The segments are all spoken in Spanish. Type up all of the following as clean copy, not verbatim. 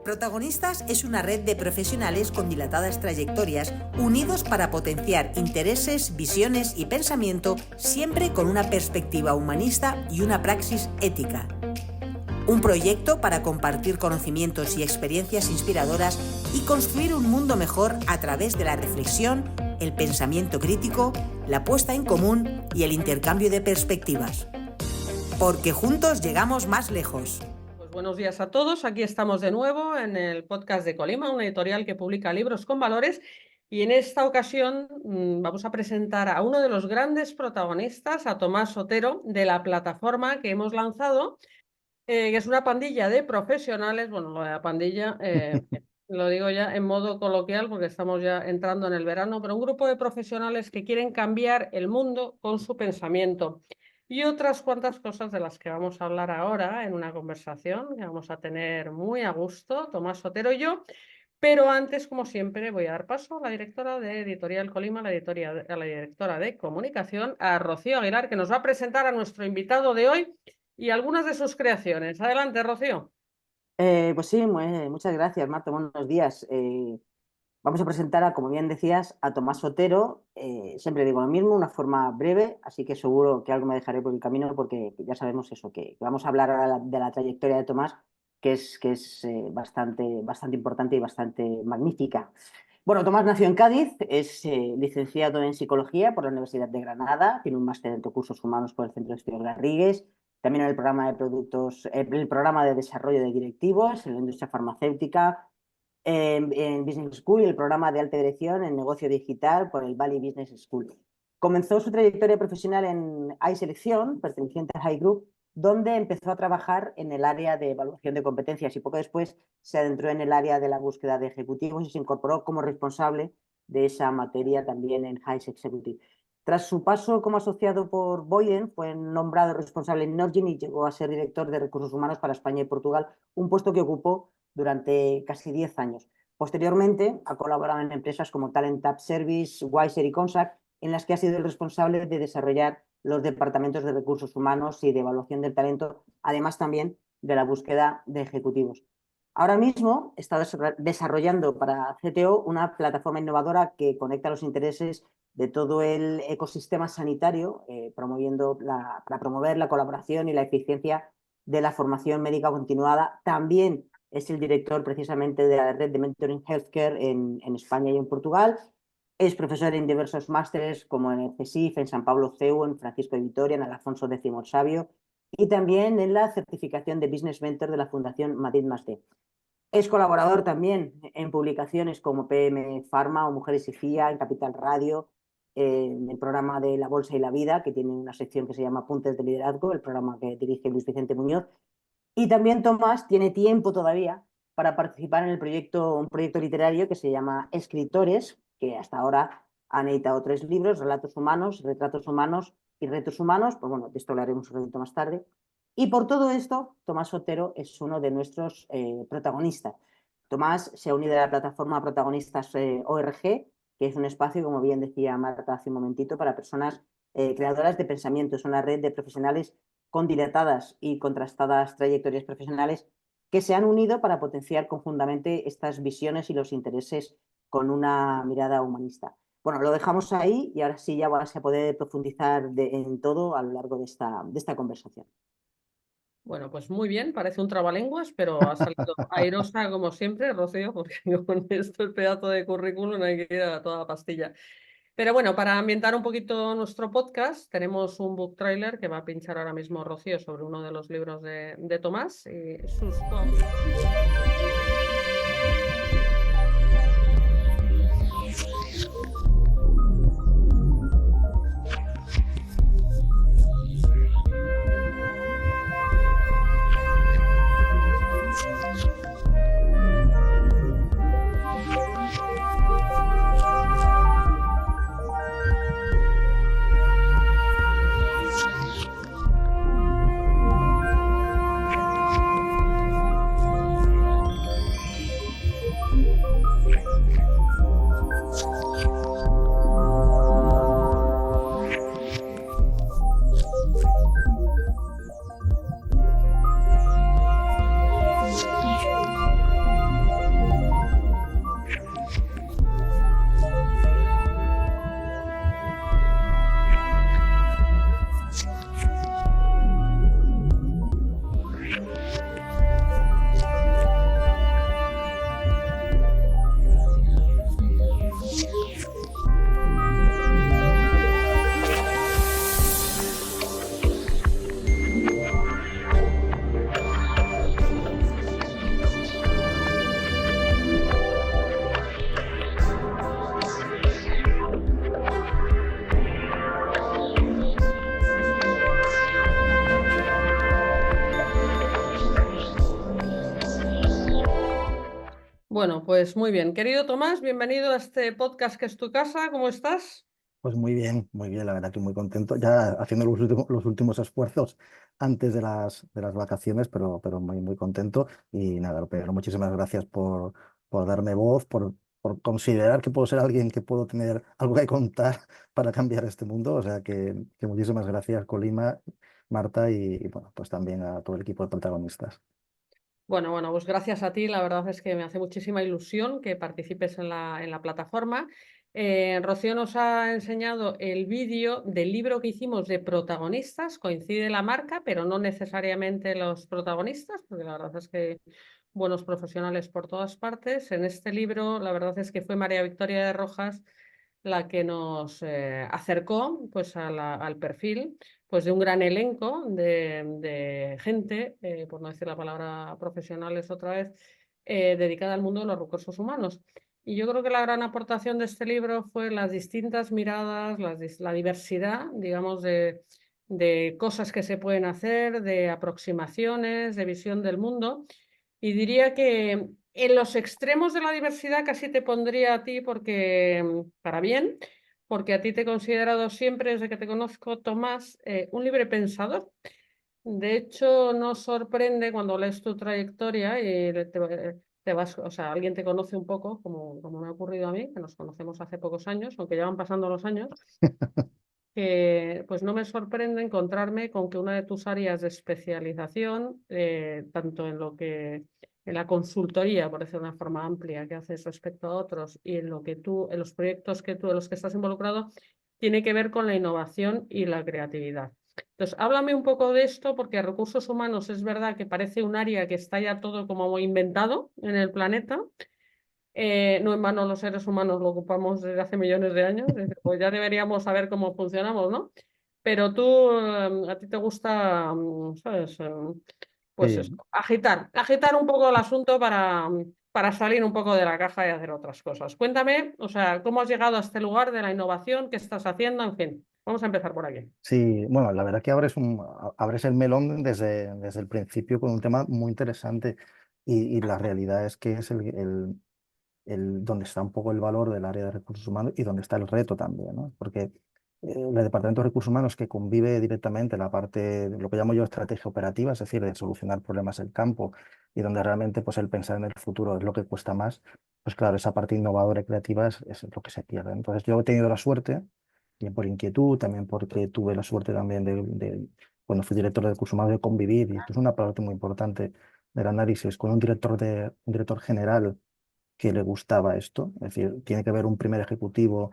Protagonistas es una red de profesionales con dilatadas trayectorias, unidos para potenciar intereses, visiones y pensamiento, siempre con una perspectiva humanista y una praxis ética. Un proyecto para compartir conocimientos y experiencias inspiradoras y construir un mundo mejor a través de la reflexión, el pensamiento crítico, la puesta en común y el intercambio de perspectivas. Porque juntos llegamos más lejos. Buenos días a todos, aquí estamos de nuevo en el podcast de Colima, una editorial que publica libros con valores, y en esta ocasión vamos a presentar a uno de los grandes protagonistas, a Tomás Otero, de la plataforma que hemos lanzado, que es una pandilla de profesionales. Bueno, lo de la pandilla lo digo ya en modo coloquial porque estamos ya entrando en el verano, pero un grupo de profesionales que quieren cambiar el mundo con su pensamiento. Y otras cuantas cosas de las que vamos a hablar ahora en una conversación que vamos a tener muy a gusto, Tomás Otero y yo. Pero antes, como siempre, voy a dar paso a la directora de Editorial Colima, a la directora de Comunicación, a Rocío Aguilar, que nos va a presentar a nuestro invitado de hoy y algunas de sus creaciones. Adelante, Rocío. Pues sí, muchas gracias, Marta. Buenos días. Vamos a presentar, como bien decías, a Tomás Otero. Siempre digo lo mismo, una forma breve, así que seguro que algo me dejaré por el camino porque ya sabemos eso, que vamos a hablar ahora de la trayectoria de Tomás, que es bastante importante y bastante magnífica. Bueno, Tomás nació en Cádiz, es licenciado en Psicología por la Universidad de Granada, tiene un máster en Recursos Humanos por el Centro de Estudios Garrigues, también en el programa de productos, el programa de desarrollo de directivos en la industria farmacéutica, en Business School y el programa de alta dirección en negocio digital por el Valley Business School. Comenzó su trayectoria profesional en iSelección, perteneciente a High Group, donde empezó a trabajar en el área de evaluación de competencias y poco después se adentró en el área de la búsqueda de ejecutivos y se incorporó como responsable de esa materia también en High Executive. Tras su paso como asociado por Boyen, fue nombrado responsable en Norgine y llegó a ser director de recursos humanos para España y Portugal, un puesto que ocupó durante casi 10 años. Posteriormente, ha colaborado en empresas como Talent Tap Service, Wiser y Consac, en las que ha sido el responsable de desarrollar los departamentos de recursos humanos y de evaluación del talento, además también de la búsqueda de ejecutivos. Ahora mismo está desarrollando para CTO una plataforma innovadora que conecta los intereses de todo el ecosistema sanitario, para promover la colaboración y la eficiencia de la formación médica continuada. También es el director precisamente de la red de Mentoring Healthcare en España y en Portugal. Es profesor en diversos másteres como en el CSIF, en San Pablo CEU, en Francisco de Vitoria, en el Alfonso X el Sabio y también en la certificación de Business Mentor de la Fundación Madrid+D. Es colaborador también en publicaciones como PM Pharma o Mujeres y FIA, en Capital Radio, en el programa de La Bolsa y la Vida, que tiene una sección que se llama Apuntes de Liderazgo, el programa que dirige Luis Vicente Muñoz. Y también Tomás tiene tiempo todavía para participar en un proyecto literario que se llama Escritores, que hasta ahora han editado 3 libros, Relatos Humanos, Retratos Humanos y Retos Humanos. Pues bueno, de esto hablaremos un ratito más tarde. Y por todo esto, Tomás Otero es uno de nuestros protagonistas. Tomás se ha unido a la plataforma Protagonistas ORG, que es un espacio, como bien decía Marta hace un momentito, para personas creadoras de pensamiento. Es una red de profesionales con dilatadas y contrastadas trayectorias profesionales que se han unido para potenciar conjuntamente estas visiones y los intereses con una mirada humanista. Bueno, lo dejamos ahí y ahora sí ya vas a poder profundizar en todo a lo largo de esta conversación. Bueno, pues muy bien, parece un trabalenguas, pero ha salido airosa como siempre, Rocío, porque con esto el pedazo de currículum hay que ir a toda pastilla. Pero bueno, para ambientar un poquito nuestro podcast, tenemos un book trailer que va a pinchar ahora mismo Rocío sobre uno de los libros de Tomás y sus... Bueno, pues muy bien. Querido Tomás, bienvenido a este podcast que es tu casa. ¿Cómo estás? Pues muy bien, la verdad que muy contento. Ya haciendo los últimos esfuerzos antes de las vacaciones, pero muy contento. Y nada, pero muchísimas gracias por darme voz, por considerar que puedo ser alguien que puedo tener algo que contar para cambiar este mundo. O sea que muchísimas gracias, Colima, Marta, y bueno, pues también a todo el equipo de protagonistas. Bueno, pues gracias a ti. La verdad es que me hace muchísima ilusión que participes en la plataforma. Rocío nos ha enseñado el vídeo del libro que hicimos de protagonistas. Coincide la marca, pero no necesariamente los protagonistas, porque la verdad es que buenos profesionales por todas partes. En este libro, la verdad es que fue María Victoria de Rojas la que nos acercó pues, al perfil pues, de un gran elenco de gente, por no decir la palabra profesionales otra vez, dedicada al mundo de los recursos humanos. Y yo creo que la gran aportación de este libro fue las distintas miradas, la diversidad, digamos, de cosas que se pueden hacer, de aproximaciones, de visión del mundo. Y diría que en los extremos de la diversidad casi te pondría a ti porque, para bien, porque a ti te he considerado siempre, desde que te conozco, Tomás, un libre pensador. De hecho, no sorprende cuando lees tu trayectoria y te vas, o sea, alguien te conoce un poco, como me ha ocurrido a mí, que nos conocemos hace pocos años, aunque ya van pasando los años, que pues no me sorprende encontrarme con que una de tus áreas de especialización, tanto en lo que en la consultoría, por decirlo de una forma amplia, que haces respecto a otros, y en lo que tú, en los proyectos que tú, en los que estás involucrado, tiene que ver con la innovación y la creatividad. Entonces, háblame un poco de esto, porque recursos humanos es verdad que parece un área que está ya todo como inventado en el planeta. No en vano los seres humanos lo ocupamos desde hace millones de años, pues ya deberíamos saber cómo funcionamos, ¿no? Pero tú, a ti te gusta, ¿sabes? Pues eso, Sí, agitar un poco el asunto para salir un poco de la caja y hacer otras cosas. Cuéntame, o sea, ¿cómo has llegado a este lugar de la innovación? ¿Qué estás haciendo? En fin, vamos a empezar por aquí. sí, bueno, la verdad que abres el melón desde el principio con un tema muy interesante y la realidad es que es donde está un poco el valor del área de recursos humanos y donde está el reto también, ¿no? Porque el Departamento de Recursos Humanos que convive directamente la parte, de lo que llamo yo estrategia operativa, es decir, de solucionar problemas en campo y donde realmente pues el pensar en el futuro es lo que cuesta más, pues claro, esa parte innovadora y creativa es lo que se pierde. Entonces yo he tenido la suerte, bien por inquietud, también porque tuve la suerte también cuando fui director de recursos humanos, de convivir, y esto es una parte muy importante del análisis, con un director general que le gustaba esto. Es decir, tiene que haber un primer ejecutivo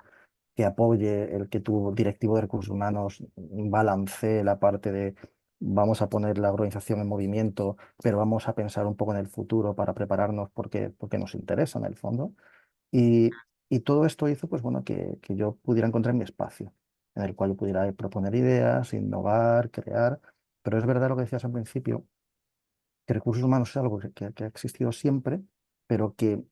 que apoye el que tu directivo de recursos humanos balancee la parte de vamos a poner la organización en movimiento, pero vamos a pensar un poco en el futuro para prepararnos porque nos interesa en el fondo. Y todo esto hizo pues, bueno, que yo pudiera encontrar mi espacio, en el cual yo pudiera proponer ideas, innovar, crear. Pero es verdad lo que decías al principio, que recursos humanos es algo que ha existido siempre, pero que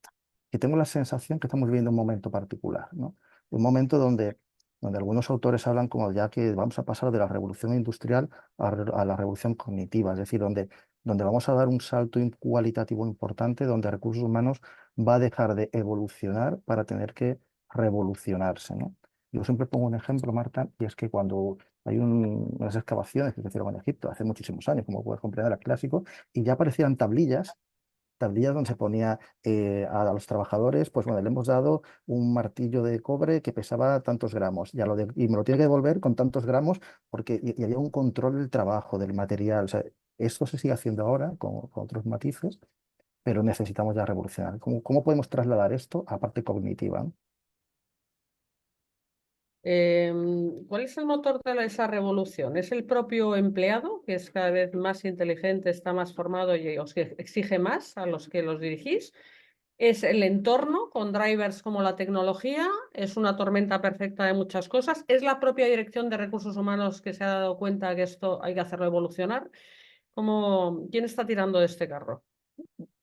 tengo la sensación que estamos viviendo un momento particular, ¿no? Un momento donde algunos autores hablan como ya que vamos a pasar de la revolución industrial a la revolución cognitiva, es decir, donde vamos a dar un salto cualitativo importante, donde recursos humanos va a dejar de evolucionar para tener que revolucionarse, ¿no? Yo siempre pongo un ejemplo, Marta, y es que cuando hay unas excavaciones que se hicieron en Egipto hace muchísimos años, como puedes comprender, era clásico, y ya aparecían tablillas donde se ponía a los trabajadores, pues bueno, le hemos dado un martillo de cobre que pesaba tantos gramos y me lo tiene que devolver con tantos gramos porque y había un control del trabajo, del material. O sea, esto se sigue haciendo ahora con otros matices, pero necesitamos ya revolucionar. ¿Cómo podemos trasladar esto a parte cognitiva, ¿no? ¿Cuál es el motor de esa revolución? ¿Es el propio empleado, que es cada vez más inteligente, está más formado y os exige más a los que los dirigís? ¿Es el entorno con drivers como la tecnología? ¿Es una tormenta perfecta de muchas cosas? ¿Es la propia dirección de recursos humanos que se ha dado cuenta que esto hay que hacerlo evolucionar? ¿Quién está tirando de este carro?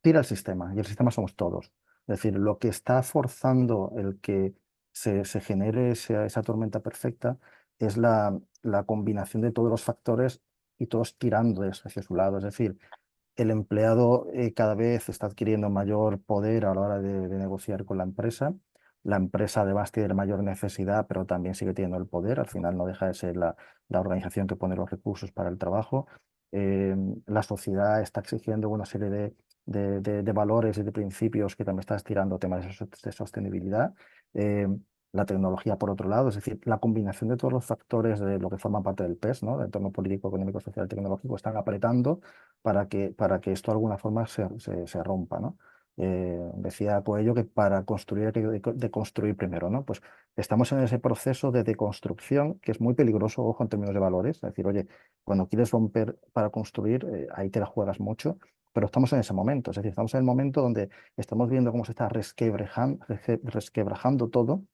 Tira el sistema, y el sistema somos todos. Es decir, lo que está forzando el que se genere esa tormenta perfecta es la combinación de todos los factores y todos tirando hacia su lado. Es decir, el empleado cada vez está adquiriendo mayor poder a la hora de negociar con la empresa. La empresa además tiene mayor necesidad, pero también sigue teniendo el poder. Al final no deja de ser la organización que pone los recursos para el trabajo. La sociedad está exigiendo una serie de valores y de principios que también está estirando temas de sostenibilidad. Eh, la tecnología, por otro lado, es decir, la combinación de todos los factores de lo que forman parte del PES, ¿no? Del entorno político, económico, social y tecnológico, están apretando para que esto de alguna forma se rompa, ¿no? Decía Coello que para construir hay que deconstruir primero, ¿no? Pues estamos en ese proceso de deconstrucción que es muy peligroso, ojo, en términos de valores. Es decir, oye, cuando quieres romper para construir, ahí te la juegas mucho, pero estamos en ese momento. Es decir, estamos en el momento donde estamos viendo cómo se está resquebrajando todo,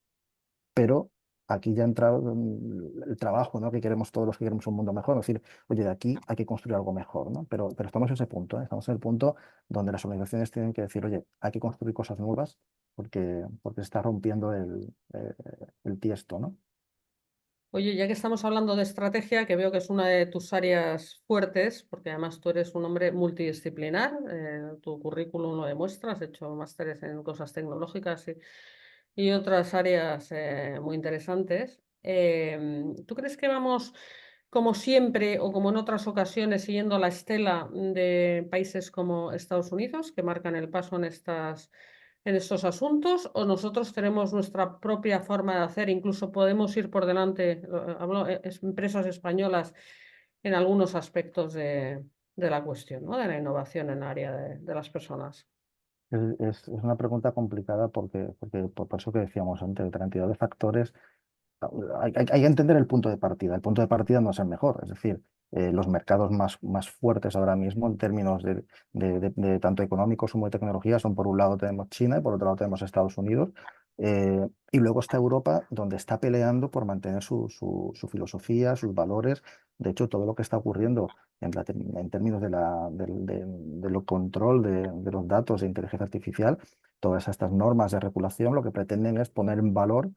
pero aquí ya entra el trabajo, ¿no? Que queremos todos los que queremos un mundo mejor. Es decir, oye, de aquí hay que construir algo mejor, ¿no? Pero estamos en ese punto, ¿eh? Estamos en el punto donde las organizaciones tienen que decir, oye, hay que construir cosas nuevas porque se está rompiendo el tiesto, ¿no? Oye, ya que estamos hablando de estrategia, que veo que es una de tus áreas fuertes, porque además tú eres un hombre multidisciplinar, tu currículum lo demuestra, has hecho másteres en cosas tecnológicas y otras áreas muy interesantes. ¿Tú crees que vamos, como siempre o como en otras ocasiones, siguiendo la estela de países como Estados Unidos, que marcan el paso en estos asuntos, o nosotros tenemos nuestra propia forma de hacer, incluso podemos ir por delante, hablo empresas españolas en algunos aspectos de la cuestión, ¿no? De la innovación en el área de las personas? Es una pregunta complicada porque por eso que decíamos antes, la cantidad de factores. Hay que entender el punto de partida. El punto de partida no es el mejor. Es decir, los mercados más fuertes ahora mismo en términos de tanto económicos como de tecnología son, por un lado tenemos China y por otro lado tenemos Estados Unidos. Y luego está Europa, donde está peleando por mantener su filosofía, sus valores. De hecho, todo lo que está ocurriendo en términos de lo control de los datos de inteligencia artificial, todas estas normas de regulación lo que pretenden es poner en valor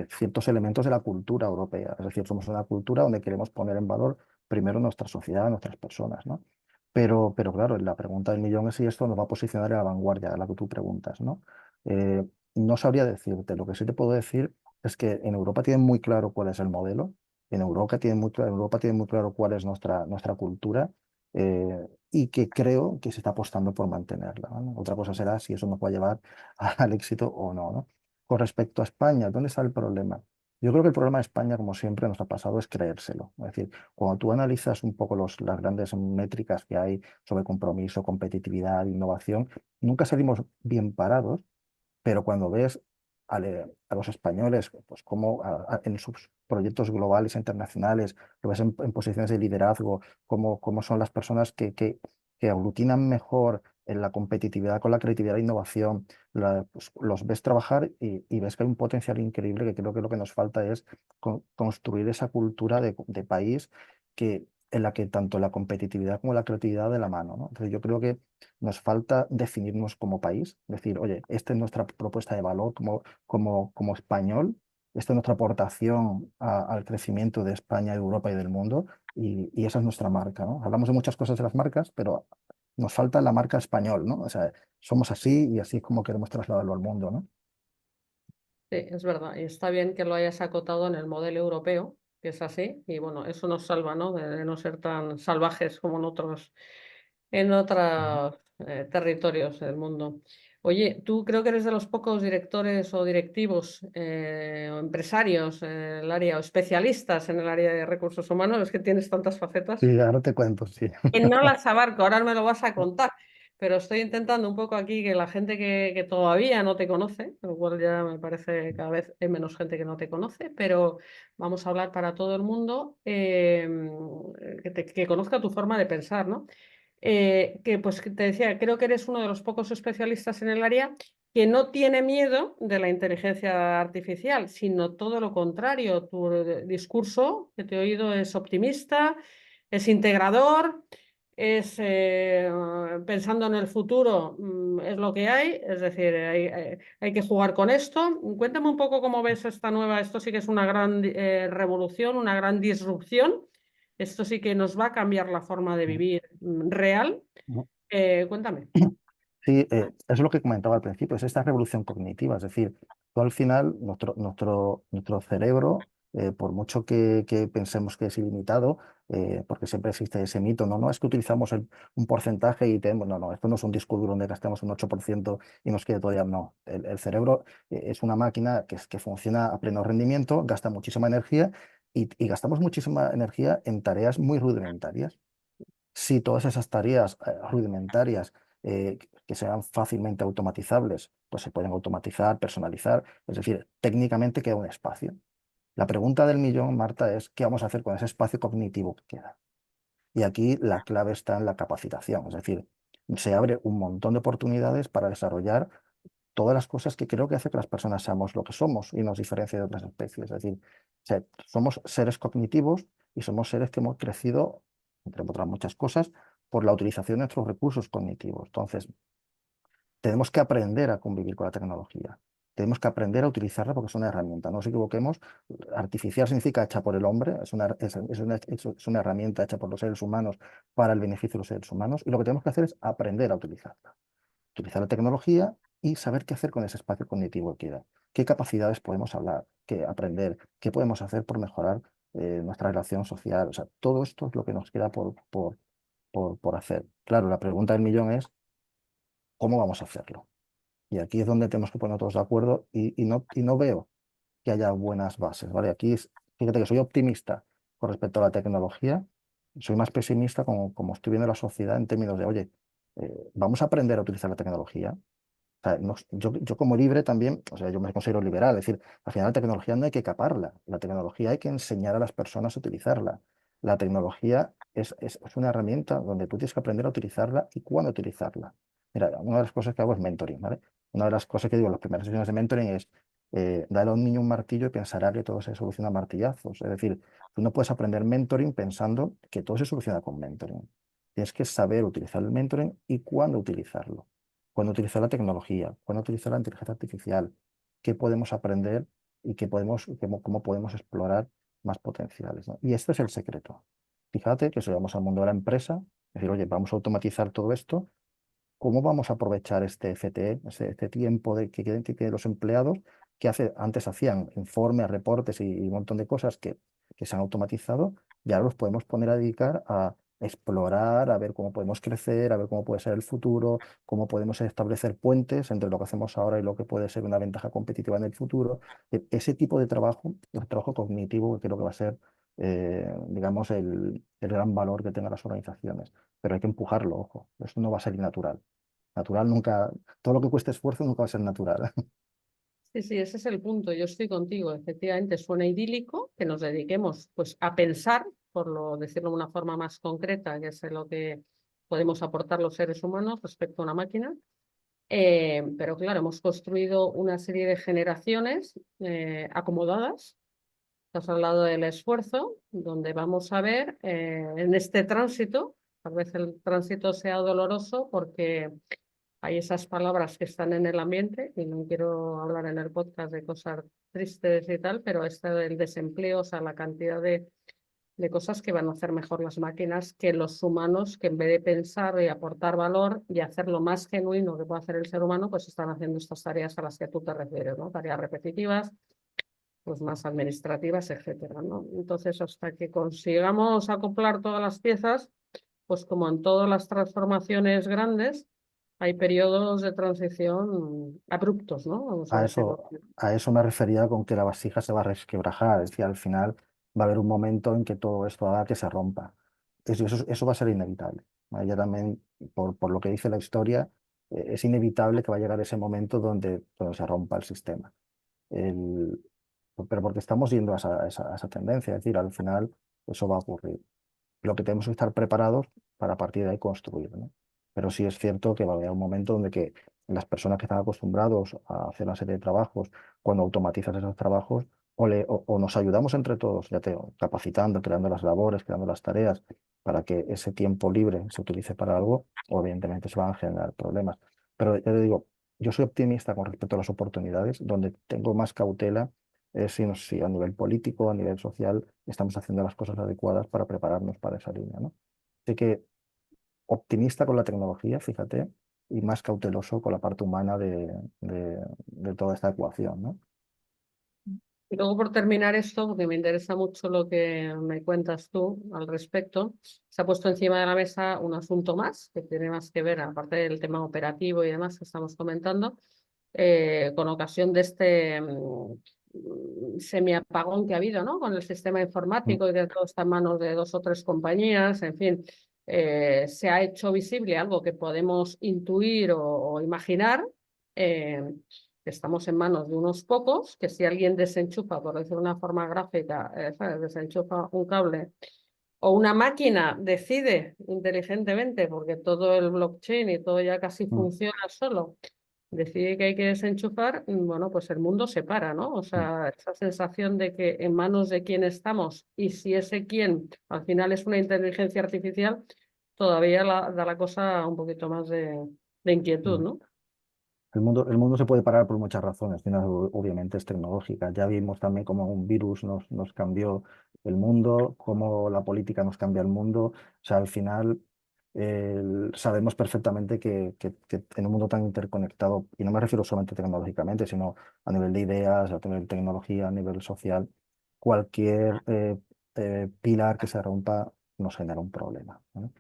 ciertos elementos de la cultura europea. Es decir, somos una cultura donde queremos poner en valor primero nuestra sociedad, nuestras personas, ¿no? Pero claro, la pregunta del millón es si esto nos va a posicionar en la vanguardia, a la que tú preguntas, ¿no? Eh, no sabría decirte. Lo que sí te puedo decir es que en Europa tienen muy claro cuál es el modelo, Europa tiene muy claro cuál es nuestra cultura, y que creo que se está apostando por mantenerla, ¿no? Otra cosa será si eso nos va a llevar al éxito o no, ¿no? Con respecto a España, ¿dónde está el problema? Yo creo que el problema de España, como siempre nos ha pasado, es creérselo. Es decir, cuando tú analizas un poco las grandes métricas que hay sobre compromiso, competitividad, innovación, nunca salimos bien parados, pero cuando ves a los españoles, pues como en sus proyectos globales e internacionales, lo ves en posiciones de liderazgo, cómo son las personas que aglutinan mejor en la competitividad con la creatividad e innovación, pues, los ves trabajar y ves que hay un potencial increíble, que creo que lo que nos falta es construir esa cultura de país en la que tanto la competitividad como la creatividad de la mano, ¿no? Entonces yo creo que nos falta definirnos como país, decir, oye, esta es nuestra propuesta de valor como español, esta es nuestra aportación al crecimiento de España, de Europa y del mundo, y esa es nuestra marca, ¿no? Hablamos de muchas cosas de las marcas, pero nos falta la marca español, ¿no? O sea, somos así y así es como queremos trasladarlo al mundo, ¿no? Sí, es verdad. Y está bien que lo hayas acotado en el modelo europeo, que es así. Y bueno, eso nos salva, ¿no? De no ser tan salvajes como en Ujú. otros territorios del mundo. Oye, tú creo que eres de los pocos directores o directivos o empresarios en el área o especialistas en el área de recursos humanos, es que tienes tantas facetas Sí, ahora te cuento, sí. que no las abarco, ahora me lo vas a contar, pero estoy intentando un poco aquí que la gente que todavía no te conoce, lo cual ya me parece que cada vez hay menos gente que no te conoce, pero vamos a hablar para todo el mundo, que conozca tu forma de pensar, ¿no? Que pues que te decía, creo que eres uno de los pocos especialistas en el área que no tiene miedo de la inteligencia artificial, sino todo lo contrario. Tu discurso que te he oído es optimista, es integrador, es pensando en el futuro, es lo que hay, es decir, hay que jugar con esto. Cuéntame un poco cómo ves esta nueva, esto sí que es una gran revolución, una gran disrupción. Esto sí que nos va a cambiar la forma de vivir real. Cuéntame. Sí, es lo que comentaba al principio, es esta revolución cognitiva, es decir, tú al final, nuestro cerebro, por mucho que pensemos que es ilimitado, porque siempre existe ese mito, no, es que utilizamos un porcentaje y tenemos, no, esto no es un disco duro donde gastamos un 8% y nos quede todavía, no, el cerebro es una máquina que funciona a pleno rendimiento, gasta muchísima energía y gastamos muchísima energía en tareas muy rudimentarias. Si todas esas tareas rudimentarias que sean fácilmente automatizables, pues se pueden automatizar, personalizar, es decir, técnicamente queda un espacio. La pregunta del millón, Marta, es ¿qué vamos a hacer con ese espacio cognitivo que queda? Y aquí la clave está en la capacitación, es decir, se abre un montón de oportunidades para desarrollar todas las cosas que creo que hace que las personas seamos lo que somos y nos diferencia de otras especies. Es decir, somos seres cognitivos y somos seres que hemos crecido, entre otras muchas cosas, por la utilización de nuestros recursos cognitivos. Entonces, tenemos que aprender a convivir con la tecnología. Tenemos que aprender a utilizarla porque es una herramienta. No nos equivoquemos, artificial significa hecha por el hombre, es una herramienta hecha por los seres humanos para el beneficio de los seres humanos y lo que tenemos que hacer es aprender a utilizarla, utilizar la tecnología y saber qué hacer con ese espacio cognitivo que queda. ¿Qué capacidades podemos hablar, qué aprender, qué podemos hacer por mejorar nuestra relación social? O sea, todo esto es lo que nos queda por hacer. Claro, la pregunta del millón es, ¿cómo vamos a hacerlo? Y aquí es donde tenemos que poner todos de acuerdo y no veo que haya buenas bases, ¿vale? Fíjate que soy optimista con respecto a la tecnología, soy más pesimista como estoy viendo la sociedad en términos de, oye, vamos a aprender a utilizar la tecnología. O sea, yo como libre también, o sea, yo me considero liberal, es decir, al final la tecnología no hay que caparla, la tecnología hay que enseñar a las personas a utilizarla. La tecnología es una herramienta donde tú tienes que aprender a utilizarla y cuándo utilizarla. Mira, una de las cosas que hago es mentoring, ¿vale? Una de las cosas que digo en las primeras sesiones de mentoring es, dale a un niño un martillo y pensará que todo se soluciona a martillazos. Es decir, tú no puedes aprender mentoring pensando que todo se soluciona con mentoring. Tienes que saber utilizar el mentoring y cuándo utilizarlo, cuándo utilizar la tecnología, cuándo utilizar la inteligencia artificial, qué podemos aprender y cómo podemos explorar más potenciales, ¿no? Y este es el secreto. Fíjate que si vamos al mundo de la empresa, es decir, oye, vamos a automatizar todo esto, ¿cómo vamos a aprovechar este FTE, este tiempo que tienen los empleados, que antes hacían informes, reportes y un montón de cosas que se han automatizado, y ahora los podemos poner a dedicar a explorar, a ver cómo podemos crecer, a ver cómo puede ser el futuro, cómo podemos establecer puentes entre lo que hacemos ahora y lo que puede ser una ventaja competitiva en el futuro? Ese tipo de trabajo, el trabajo cognitivo, que creo que va a ser, digamos, el gran valor que tengan las organizaciones. Pero hay que empujarlo, ojo, eso no va a ser natural. Natural nunca, todo lo que cueste esfuerzo nunca va a ser natural. Sí, sí, ese es el punto. Yo estoy contigo. Efectivamente, suena idílico que nos dediquemos pues, a pensar, decirlo de una forma más concreta, que es lo que podemos aportar los seres humanos respecto a una máquina. Pero claro, hemos construido una serie de generaciones acomodadas. Has hablado del esfuerzo, donde vamos a ver en este tránsito, tal vez el tránsito sea doloroso porque hay esas palabras que están en el ambiente y no quiero hablar en el podcast de cosas tristes y tal, pero esta del desempleo, o sea, la cantidad de cosas que van a hacer mejor las máquinas que los humanos, que en vez de pensar y aportar valor y hacer lo más genuino que puede hacer el ser humano, pues están haciendo estas tareas a las que tú te refieres, ¿no? Tareas repetitivas, pues más administrativas, etcétera, ¿no? Entonces, hasta que consigamos acoplar todas las piezas, pues como en todas las transformaciones grandes, hay periodos de transición abruptos, ¿no? Vamos a A decirlo. eso, a eso me refería con que la vasija se va a resquebrajar. Es decir, al final va a haber un momento en que todo esto haga que se rompa. Eso va a ser inevitable, ¿vale? Ya también, por lo que dice la historia, es inevitable que va a llegar ese momento donde se rompa el sistema. El- pero porque estamos yendo a esa tendencia, es decir, al final eso va a ocurrir. Lo que tenemos que estar preparados para a partir de ahí construir, ¿no? Pero sí es cierto que va a haber un momento donde que las personas que están acostumbrados a hacer una serie de trabajos, cuando automatizas esos trabajos, o nos ayudamos entre todos, ya te digo, capacitando, creando las labores, creando las tareas, para que ese tiempo libre se utilice para algo, o evidentemente se van a generar problemas. Pero ya te digo, yo soy optimista con respecto a las oportunidades, donde tengo más cautela es si a nivel político, a nivel social, estamos haciendo las cosas adecuadas para prepararnos para esa línea, ¿no? Así que optimista con la tecnología, fíjate, y más cauteloso con la parte humana de toda esta ecuación, ¿no? Y luego por terminar esto, porque me interesa mucho lo que me cuentas tú al respecto, se ha puesto encima de la mesa un asunto más que tiene más que ver, aparte del tema operativo y demás que estamos comentando, con ocasión de este semiapagón que ha habido, ¿no? Con el sistema Mm, informático y que todo está en manos de 2 o 3 compañías, en fin, se ha hecho visible algo que podemos intuir o imaginar. eh, que estamos en manos de unos pocos, que si alguien desenchufa, por decirlo de una forma gráfica, ¿sabes? Desenchufa un cable o una máquina decide inteligentemente, porque todo el blockchain y todo ya casi mm, funciona solo, decide que hay que desenchufar, bueno, pues el mundo se para, ¿no? O mm. sea, esa sensación de que en manos de quién estamos y si ese quién al final es una inteligencia artificial, todavía da la cosa un poquito más de inquietud, Mm. ¿no? El mundo se puede parar por muchas razones, una obviamente es tecnológica. Ya vimos también cómo un virus nos cambió el mundo, cómo la política nos cambia el mundo. O sea, al final sabemos perfectamente que en un mundo tan interconectado, y no me refiero solamente tecnológicamente, sino a nivel de ideas, a nivel de tecnología, a nivel social, cualquier pilar que se rompa nos genera un problema, ¿no?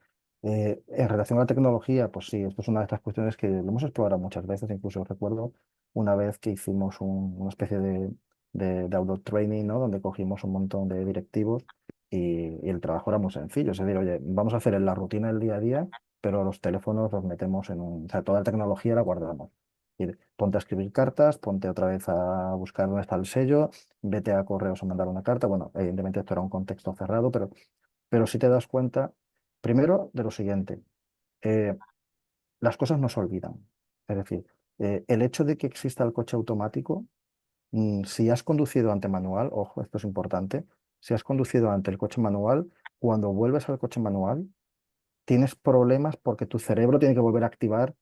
En relación a la tecnología, pues sí, esto es una de estas cuestiones que lo hemos explorado muchas veces. Incluso recuerdo una vez que hicimos una especie de outdoor training, ¿no? Donde cogimos un montón de directivos y el trabajo era muy sencillo. Es decir, oye, vamos a hacer la rutina del día a día, pero los teléfonos los metemos en un... O sea, toda la tecnología la guardamos. Es decir, ponte a escribir cartas, ponte otra vez a buscar dónde está el sello, vete a correos a mandar una carta. Bueno, evidentemente esto era un contexto cerrado, pero si te das cuenta, primero, de lo siguiente, eh, las cosas no se olvidan. Es decir, el hecho de que exista el coche automático, si has conducido ante manual, ojo, esto es importante, si has conducido ante el coche manual, cuando vuelves al coche manual, tienes problemas porque tu cerebro tiene que volver a activar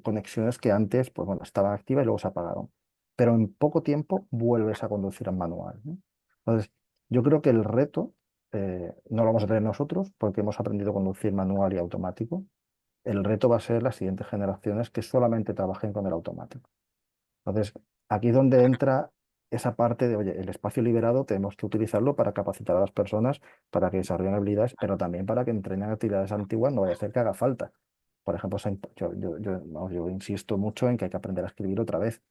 conexiones que antes, pues bueno, estaban activas y luego se apagaron. Pero en poco tiempo vuelves a conducir en manual, ¿no? Entonces, yo creo que el reto no lo vamos a tener nosotros porque hemos aprendido a conducir manual y automático. El reto va a ser las siguientes generaciones que solamente trabajen con el automático. Entonces, aquí es donde entra esa parte de, oye, el espacio liberado tenemos que utilizarlo para capacitar a las personas, para que desarrollen habilidades, pero también para que entrenen actividades antiguas, no vaya a ser que haga falta. Por ejemplo, vamos, yo insisto mucho en que hay que aprender a escribir otra vez,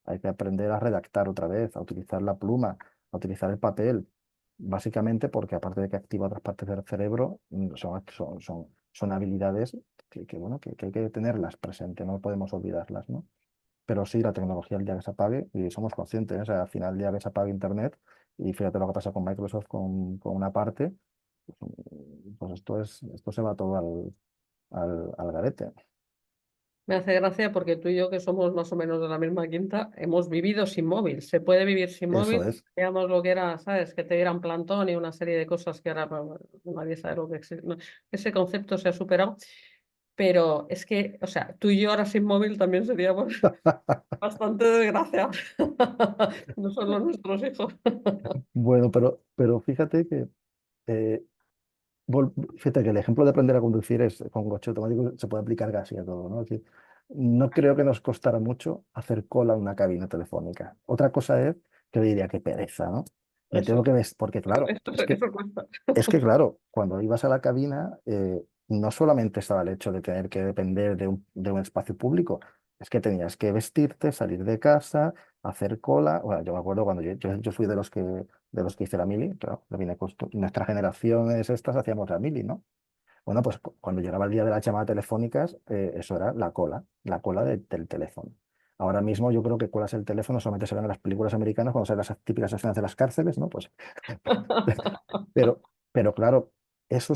hay que aprender a redactar otra vez, a utilizar la pluma, a utilizar el papel, básicamente porque aparte de que activa otras partes del cerebro, son habilidades bueno, que hay que tenerlas presentes, no podemos olvidarlas, ¿no? Pero sí, la tecnología el día que se apague, y somos conscientes, ¿eh? O sea, al final el día que se apague Internet, y fíjate lo que pasa con Microsoft con una parte, pues esto se va todo al garete. Me hace gracia porque tú y yo, que somos más o menos de la misma quinta, hemos vivido sin móvil. Se puede vivir sin Eso móvil. es. Digamos lo que era, ¿sabes? Que te dieran plantón y una serie de cosas que ahora pues, nadie sabe lo que existe. Ese concepto se ha superado. Pero es que, o sea, tú y yo ahora sin móvil también seríamos bastante desgraciados. No solo nuestros hijos. Bueno, pero fíjate que eh, fíjate que el ejemplo de aprender a conducir es con coche automático se puede aplicar casi a todo, ¿no? Es decir, no creo que nos costara mucho hacer cola en una cabina telefónica. Otra cosa es que diría que pereza, ¿no? Me tengo Eso, que ver, porque claro, eso cuesta. claro, cuando ibas a la cabina, no solamente estaba el hecho de tener que depender de un espacio público, es que tenías que vestirte, salir de casa, hacer cola. Bueno, yo me acuerdo cuando yo fui de los que hice la mili, claro, nuestras generaciones estas hacíamos la mili, ¿no? Bueno, pues cuando llegaba el día de las llamadas telefónicas, eso era la cola del teléfono. Ahora mismo yo creo que colas el teléfono solamente se ven en las películas americanas cuando salen las típicas escenas de las cárceles, ¿no? Pues Pero, pero claro, ese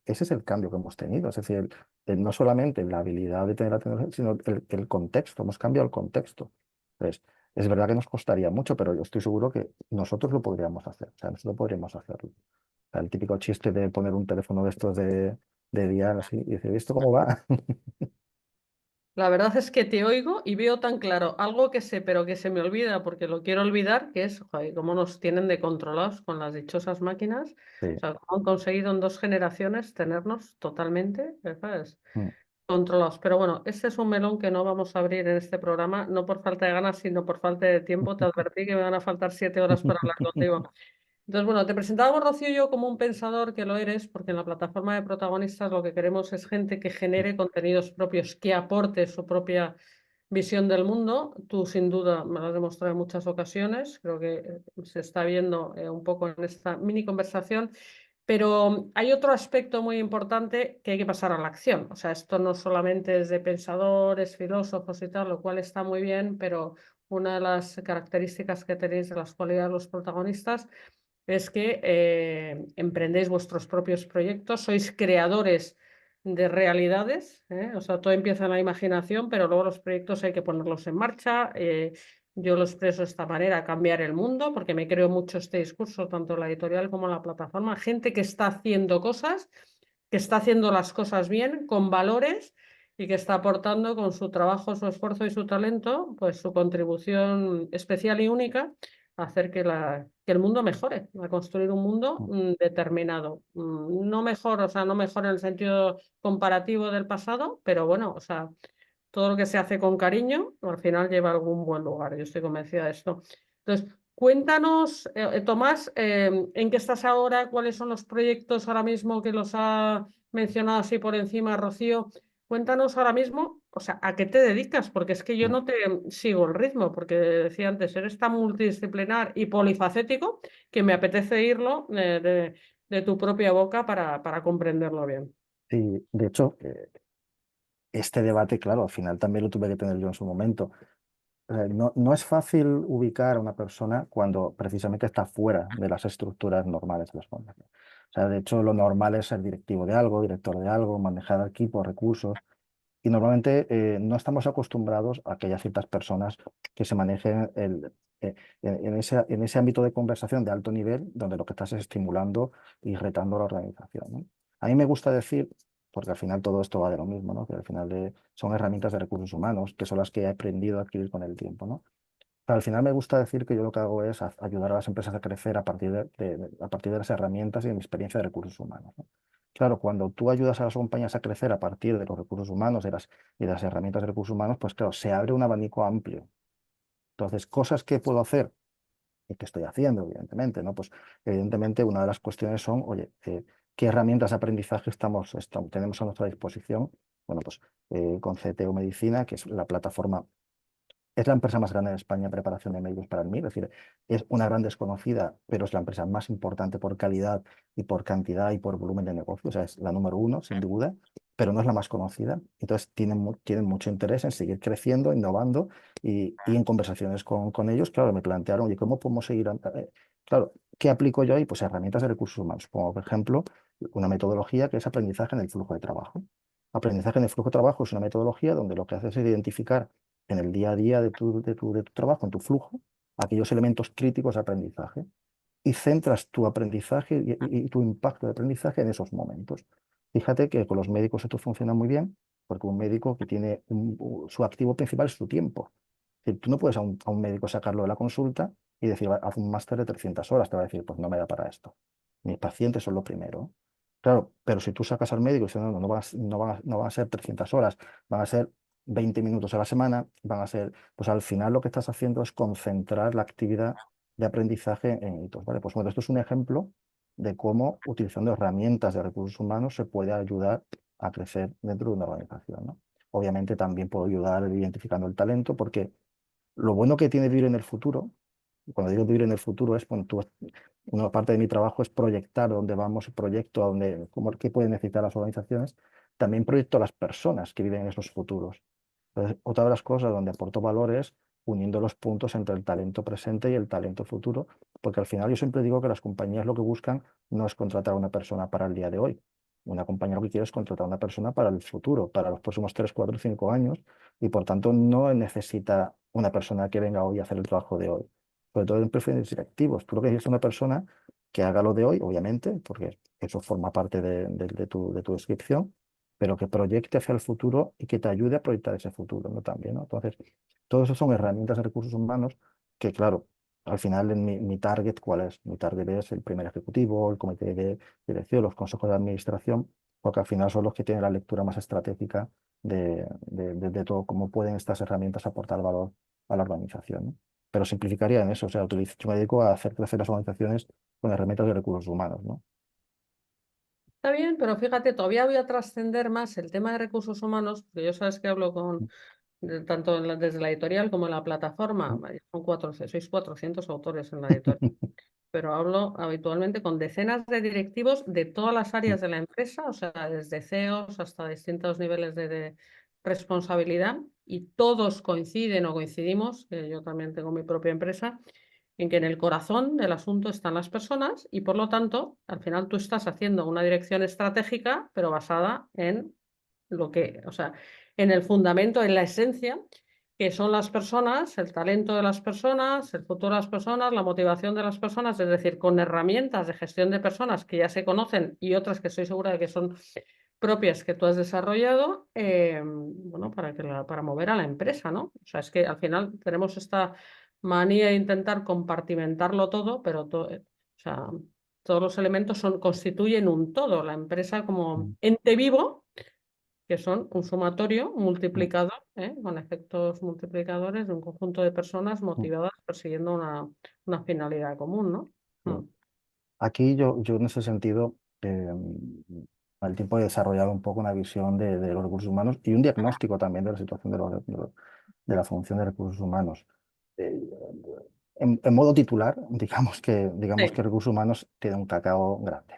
es el cambio que hemos tenido. Es decir, no solamente la habilidad de tener la tecnología, sino el contexto. Hemos cambiado el contexto. Entonces, es verdad que nos costaría mucho, pero yo estoy seguro que nosotros lo podríamos hacer. O sea, nosotros podríamos hacerlo. O sea, el típico chiste de poner un teléfono de estos de día así y decir, ¿esto cómo va? La verdad es que te oigo y veo tan claro algo que sé, pero que se me olvida porque lo quiero olvidar, que es, joder, cómo nos tienen de controlados con las dichosas máquinas. O Sí. sea, cómo han conseguido en 2 generaciones tenernos totalmente, ¿sabes? Mm. Controlados. Pero bueno, este es un melón que no vamos a abrir en este programa, no por falta de ganas, sino por falta de tiempo. Te advertí que me van a faltar 7 horas para hablar contigo. Entonces, bueno, te presentaba, Rocío, yo como un pensador que lo eres, porque en la plataforma de protagonistas lo que queremos es gente que genere contenidos propios, que aporte su propia visión del mundo. Tú, sin duda, me lo has demostrado en muchas ocasiones. Creo que se está viendo un poco en esta mini conversación. Pero hay otro aspecto muy importante que hay que pasar a la acción. O sea, esto no solamente es de pensadores, filósofos y tal, lo cual está muy bien, pero una de las características que tenéis de las cualidades de los protagonistas es que emprendéis vuestros propios proyectos, sois creadores de realidades, ¿eh? O sea, todo empieza en la imaginación, pero luego los proyectos hay que ponerlos en marcha. Yo lo expreso de esta manera, cambiar el mundo, porque me creo mucho este discurso, tanto en la editorial como en la plataforma. Gente que está haciendo cosas, que está haciendo las cosas bien, con valores y que está aportando con su trabajo, su esfuerzo y su talento, pues su contribución especial y única a hacer que el mundo mejore, a construir un mundo determinado. No mejor, o sea, no mejor en el sentido comparativo del pasado, pero bueno, o sea, todo lo que se hace con cariño, al final lleva a algún buen lugar. Yo estoy convencida de esto. Entonces, cuéntanos, Tomás, ¿en qué estás ahora? ¿Cuáles son los proyectos ahora mismo que los ha mencionado así por encima, Rocío? Cuéntanos ahora mismo, o sea, ¿a qué te dedicas? Porque es que yo no te sigo el ritmo, porque decía antes, eres tan multidisciplinar y polifacético que me apetece irlo de tu propia boca para comprenderlo bien. Sí, de hecho, este debate, claro, al final también lo tuve que tener yo en su momento. No es fácil ubicar a una persona cuando precisamente está fuera de las estructuras normales de las fundaciones. O sea, de hecho, lo normal es ser directivo de algo, director de algo, manejar equipos, recursos. Y normalmente no estamos acostumbrados a que haya ciertas personas que se manejen en ese ámbito de conversación de alto nivel, donde lo que estás es estimulando y retando la organización, ¿no? A mí me gusta decir, porque al final todo esto va de lo mismo, ¿no? Que al final son herramientas de recursos humanos, que son las que he aprendido a adquirir con el tiempo, ¿no? Pero al final me gusta decir que yo lo que hago es ayudar a las empresas a crecer a partir a partir de las herramientas y de mi experiencia de recursos humanos, ¿no? Claro, cuando tú ayudas a las compañías a crecer a partir de los recursos humanos y de las herramientas de recursos humanos, pues claro, se abre un abanico amplio. Entonces, cosas que puedo hacer y que estoy haciendo, evidentemente, ¿no? Pues evidentemente una de las cuestiones son, oye, ¿qué herramientas de aprendizaje tenemos a nuestra disposición? Bueno, pues con CTO Medicina, que es la plataforma, es la empresa más grande de España en preparación de médicos para el MIR, es decir, es una gran desconocida, pero es la empresa más importante por calidad y por cantidad y por volumen de negocio, o sea, es la número uno, sin duda, pero no es la más conocida. Entonces, tienen mucho interés en seguir creciendo, innovando y en conversaciones con ellos, claro, me plantearon, oye, ¿cómo podemos seguir? Claro, ¿qué aplico yo ahí? Pues herramientas de recursos humanos, como por ejemplo, una metodología que es aprendizaje en el flujo de trabajo. Aprendizaje en el flujo de trabajo es una metodología donde lo que hace es identificar en el día a día de tu trabajo, en tu flujo, aquellos elementos críticos de aprendizaje y centras tu aprendizaje y tu impacto de aprendizaje en esos momentos. Fíjate que con los médicos esto funciona muy bien, porque un médico que tiene su activo principal es su tiempo. Es decir, tú no puedes a un médico sacarlo de la consulta y decir, haz un máster de 300 horas, te va a decir, pues no me da para esto. Mis pacientes son lo primero. Claro, pero si tú sacas al médico y dices, no van a ser 300 horas, van a ser 20 minutos a la semana, van a ser, pues al final lo que estás haciendo es concentrar la actividad de aprendizaje en hitos, ¿vale? Pues bueno, esto es un ejemplo de cómo utilizando herramientas de recursos humanos se puede ayudar a crecer dentro de una organización, ¿no? Obviamente también puedo ayudar identificando el talento, porque lo bueno que tiene vivir en el futuro, y cuando digo vivir en el futuro es cuando una parte de mi trabajo es proyectar dónde vamos, proyecto a dónde, qué pueden necesitar las organizaciones, también proyecto a las personas que viven en esos futuros. Entonces, otra de las cosas donde aporto valor es uniendo los puntos entre el talento presente y el talento futuro, porque al final yo siempre digo que las compañías lo que buscan no es contratar a una persona para el día de hoy. Una compañía lo que quiere es contratar a una persona para el futuro, para los próximos 3, 4, 5 años, y por tanto no necesita una persona que venga hoy a hacer el trabajo de hoy. Sobre todo en perfiles directivos. Tú lo que quieres es una persona que haga lo de hoy, obviamente, porque eso forma parte de tu descripción, pero que proyecte hacia el futuro y que te ayude a proyectar ese futuro, ¿no? También, ¿no? Entonces, todo eso son herramientas de recursos humanos que, claro, al final en mi target, ¿cuál es? Mi target es el primer ejecutivo, el comité de dirección, los consejos de administración, porque al final son los que tienen la lectura más estratégica de todo, cómo pueden estas herramientas aportar valor a la organización, ¿no? Pero simplificaría en eso, o sea, yo me dedico a hacer crecer las organizaciones con herramientas de recursos humanos, ¿no? Está bien, pero fíjate, todavía voy a trascender más el tema de recursos humanos, porque yo sabes que hablo con tanto desde la editorial como en la plataforma, son 400, sois 400 autores en la editorial, pero hablo habitualmente con decenas de directivos de todas las áreas de la empresa, o sea, desde CEOs hasta distintos niveles de responsabilidad, y todos coinciden o coincidimos, que yo también tengo mi propia empresa, en que en el corazón del asunto están las personas y por lo tanto, al final tú estás haciendo una dirección estratégica, pero basada en lo que, o sea, en el fundamento, en la esencia, que son las personas, el talento de las personas, el futuro de las personas, la motivación de las personas, es decir, con herramientas de gestión de personas que ya se conocen y otras que estoy segura de que son propias que tú has desarrollado, bueno, para mover a la empresa, ¿no? O sea, es que al final tenemos esta manía de intentar compartimentarlo todo, pero o sea, todos los elementos constituyen un todo. La empresa como ente vivo, que son un sumatorio, un multiplicador, con efectos multiplicadores de un conjunto de personas motivadas persiguiendo una finalidad común, ¿no? Mm. Aquí yo en ese sentido, al tiempo he desarrollado un poco una visión de los recursos humanos y un diagnóstico también de la situación de la función de recursos humanos. Eh, en modo titular, digamos Sí, que recursos humanos tiene un cacao grande,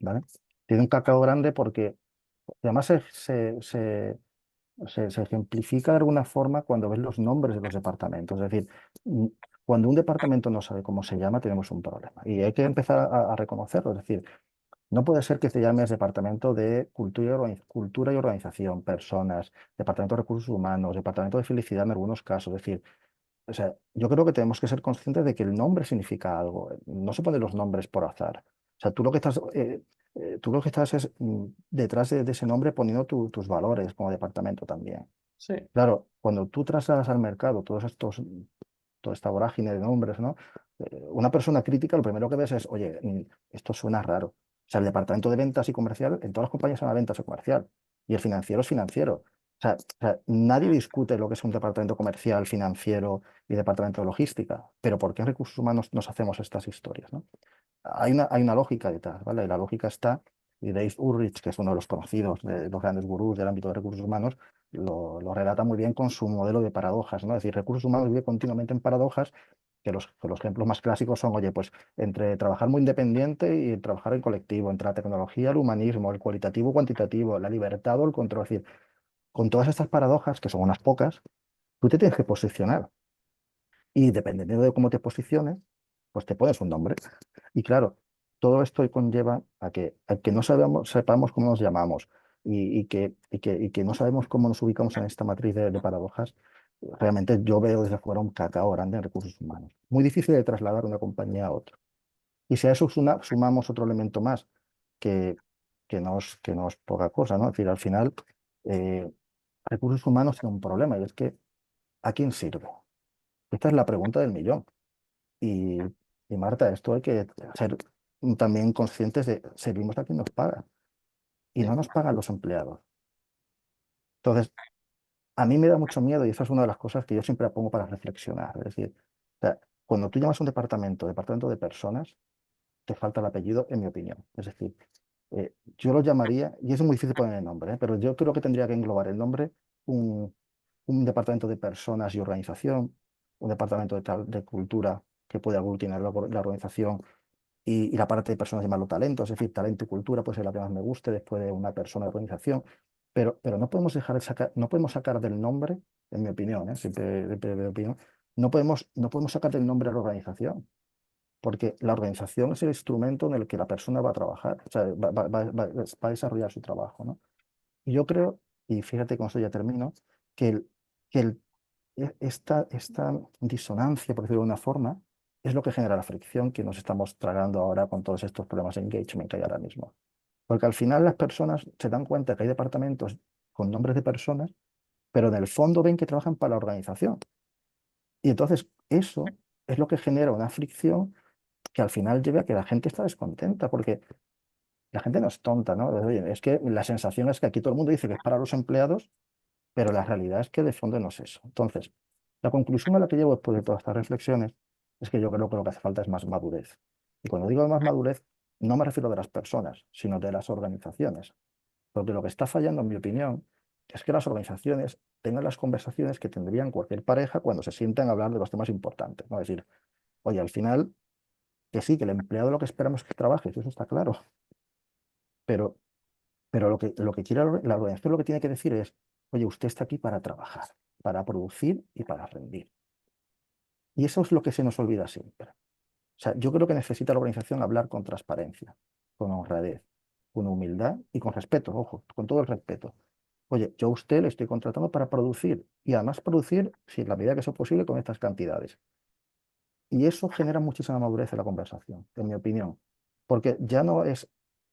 ¿vale? Tiene un cacao grande porque además se ejemplifica de alguna forma cuando ves los nombres de los departamentos. Es decir, cuando un departamento no sabe cómo se llama, tenemos un problema. Y hay que empezar a reconocerlo. Es decir, no puede ser que te llames Departamento de Cultura y Organización, Personas, Departamento de Recursos Humanos, Departamento de Felicidad en algunos casos. Es decir, o sea, yo creo que tenemos que ser conscientes de que el nombre significa algo. No se ponen los nombres por azar. O sea, tú lo que estás es detrás de ese nombre poniendo tus valores como departamento también. sí. Claro, cuando tú trasladas al mercado toda esta vorágine de nombres, ¿no? Una persona crítica lo primero que ves es, oye, esto suena raro. O sea, el departamento de ventas y comercial, en todas las compañías se llama ventas o comercial. Y el financiero es financiero. O sea, nadie discute lo que es un departamento comercial, financiero y departamento de logística. Pero ¿por qué en recursos humanos nos hacemos estas historias, ¿no? Hay una lógica detrás, ¿vale? Y la lógica está, y Dave Ulrich, que es uno de los conocidos, de los grandes gurús del ámbito de recursos humanos, lo relata muy bien con su modelo de paradojas, ¿no? Es decir, recursos humanos vive continuamente en paradojas, que los ejemplos más clásicos son, oye, pues entre trabajar muy independiente y trabajar en colectivo, entre la tecnología, el humanismo, el cualitativo, cuantitativo, la libertad o el control. Es decir, con todas estas paradojas, que son unas pocas, tú te tienes que posicionar. Y dependiendo de cómo te posiciones, pues te pones un nombre. Y claro, todo esto conlleva a que no sepamos cómo nos llamamos y que no sabemos cómo nos ubicamos en esta matriz de paradojas. Realmente yo veo desde fuera un cacao grande en recursos humanos. Muy difícil de trasladar de una compañía a otra. Y si a eso sumamos otro elemento más, que, que no es poca cosa, ¿no? Es decir, al final, eh, recursos humanos tienen un problema y es que ¿a quién sirve? Esta es la pregunta del millón. Y, y Marta, esto hay que ser también conscientes de servimos a quien nos paga y no nos pagan los empleados. Entonces, a mí me da mucho miedo y esa es una de las cosas que yo siempre pongo para reflexionar. Es decir, o sea, cuando tú llamas a un departamento de personas, te falta el apellido, en mi opinión. Es decir, yo lo llamaría, y es muy difícil poner el nombre, pero yo creo que tendría que englobar el nombre un, un departamento de personas y organización, un departamento de cultura que puede aglutinar la organización y la parte de personas llamarlo talento, es decir, talento y cultura puede ser la que más me guste después de una persona de organización, pero no podemos no podemos sacar del nombre, en mi opinión, siempre de opinión, no podemos sacar del nombre a la organización, porque la organización es el instrumento en el que la persona va a trabajar, o sea, va a desarrollar su trabajo, ¿no? Y yo creo, y fíjate con esto ya termino, que, el, que el- esta disonancia, por decirlo de una forma, es lo que genera la fricción que nos estamos tragando ahora con todos estos problemas de engagement que hay ahora mismo. Porque al final las personas se dan cuenta que hay departamentos con nombres de personas, pero en el fondo ven que trabajan para la organización. Y entonces eso es lo que genera una fricción que al final lleva a que la gente está descontenta, porque la gente no es tonta, ¿no? Oye, es que la sensación es que aquí todo el mundo dice que es para los empleados, pero la realidad es que de fondo no es eso. Entonces, la conclusión a la que llevo después de todas estas reflexiones es que yo creo que lo que hace falta es más madurez. Y cuando digo más madurez, no me refiero de las personas, sino de las organizaciones. Porque lo que está fallando, en mi opinión, es que las organizaciones tengan las conversaciones que tendrían cualquier pareja cuando se sientan a hablar de los temas importantes, ¿no? Es decir, oye, al final, que sí, que el empleado lo que esperamos es que trabaje, eso está claro, pero, pero lo que quiere la organización lo que tiene que decir es, oye, usted está aquí para trabajar, para producir y para rendir. Y eso es lo que se nos olvida siempre. O sea, yo creo que necesita la organización hablar con transparencia, con honradez, con humildad y con respeto, ojo, con todo el respeto. Oye, yo a usted le estoy contratando para producir y además producir, si en la medida que sea posible, con estas cantidades. Y eso genera muchísima madurez en la conversación, en mi opinión, porque ya no es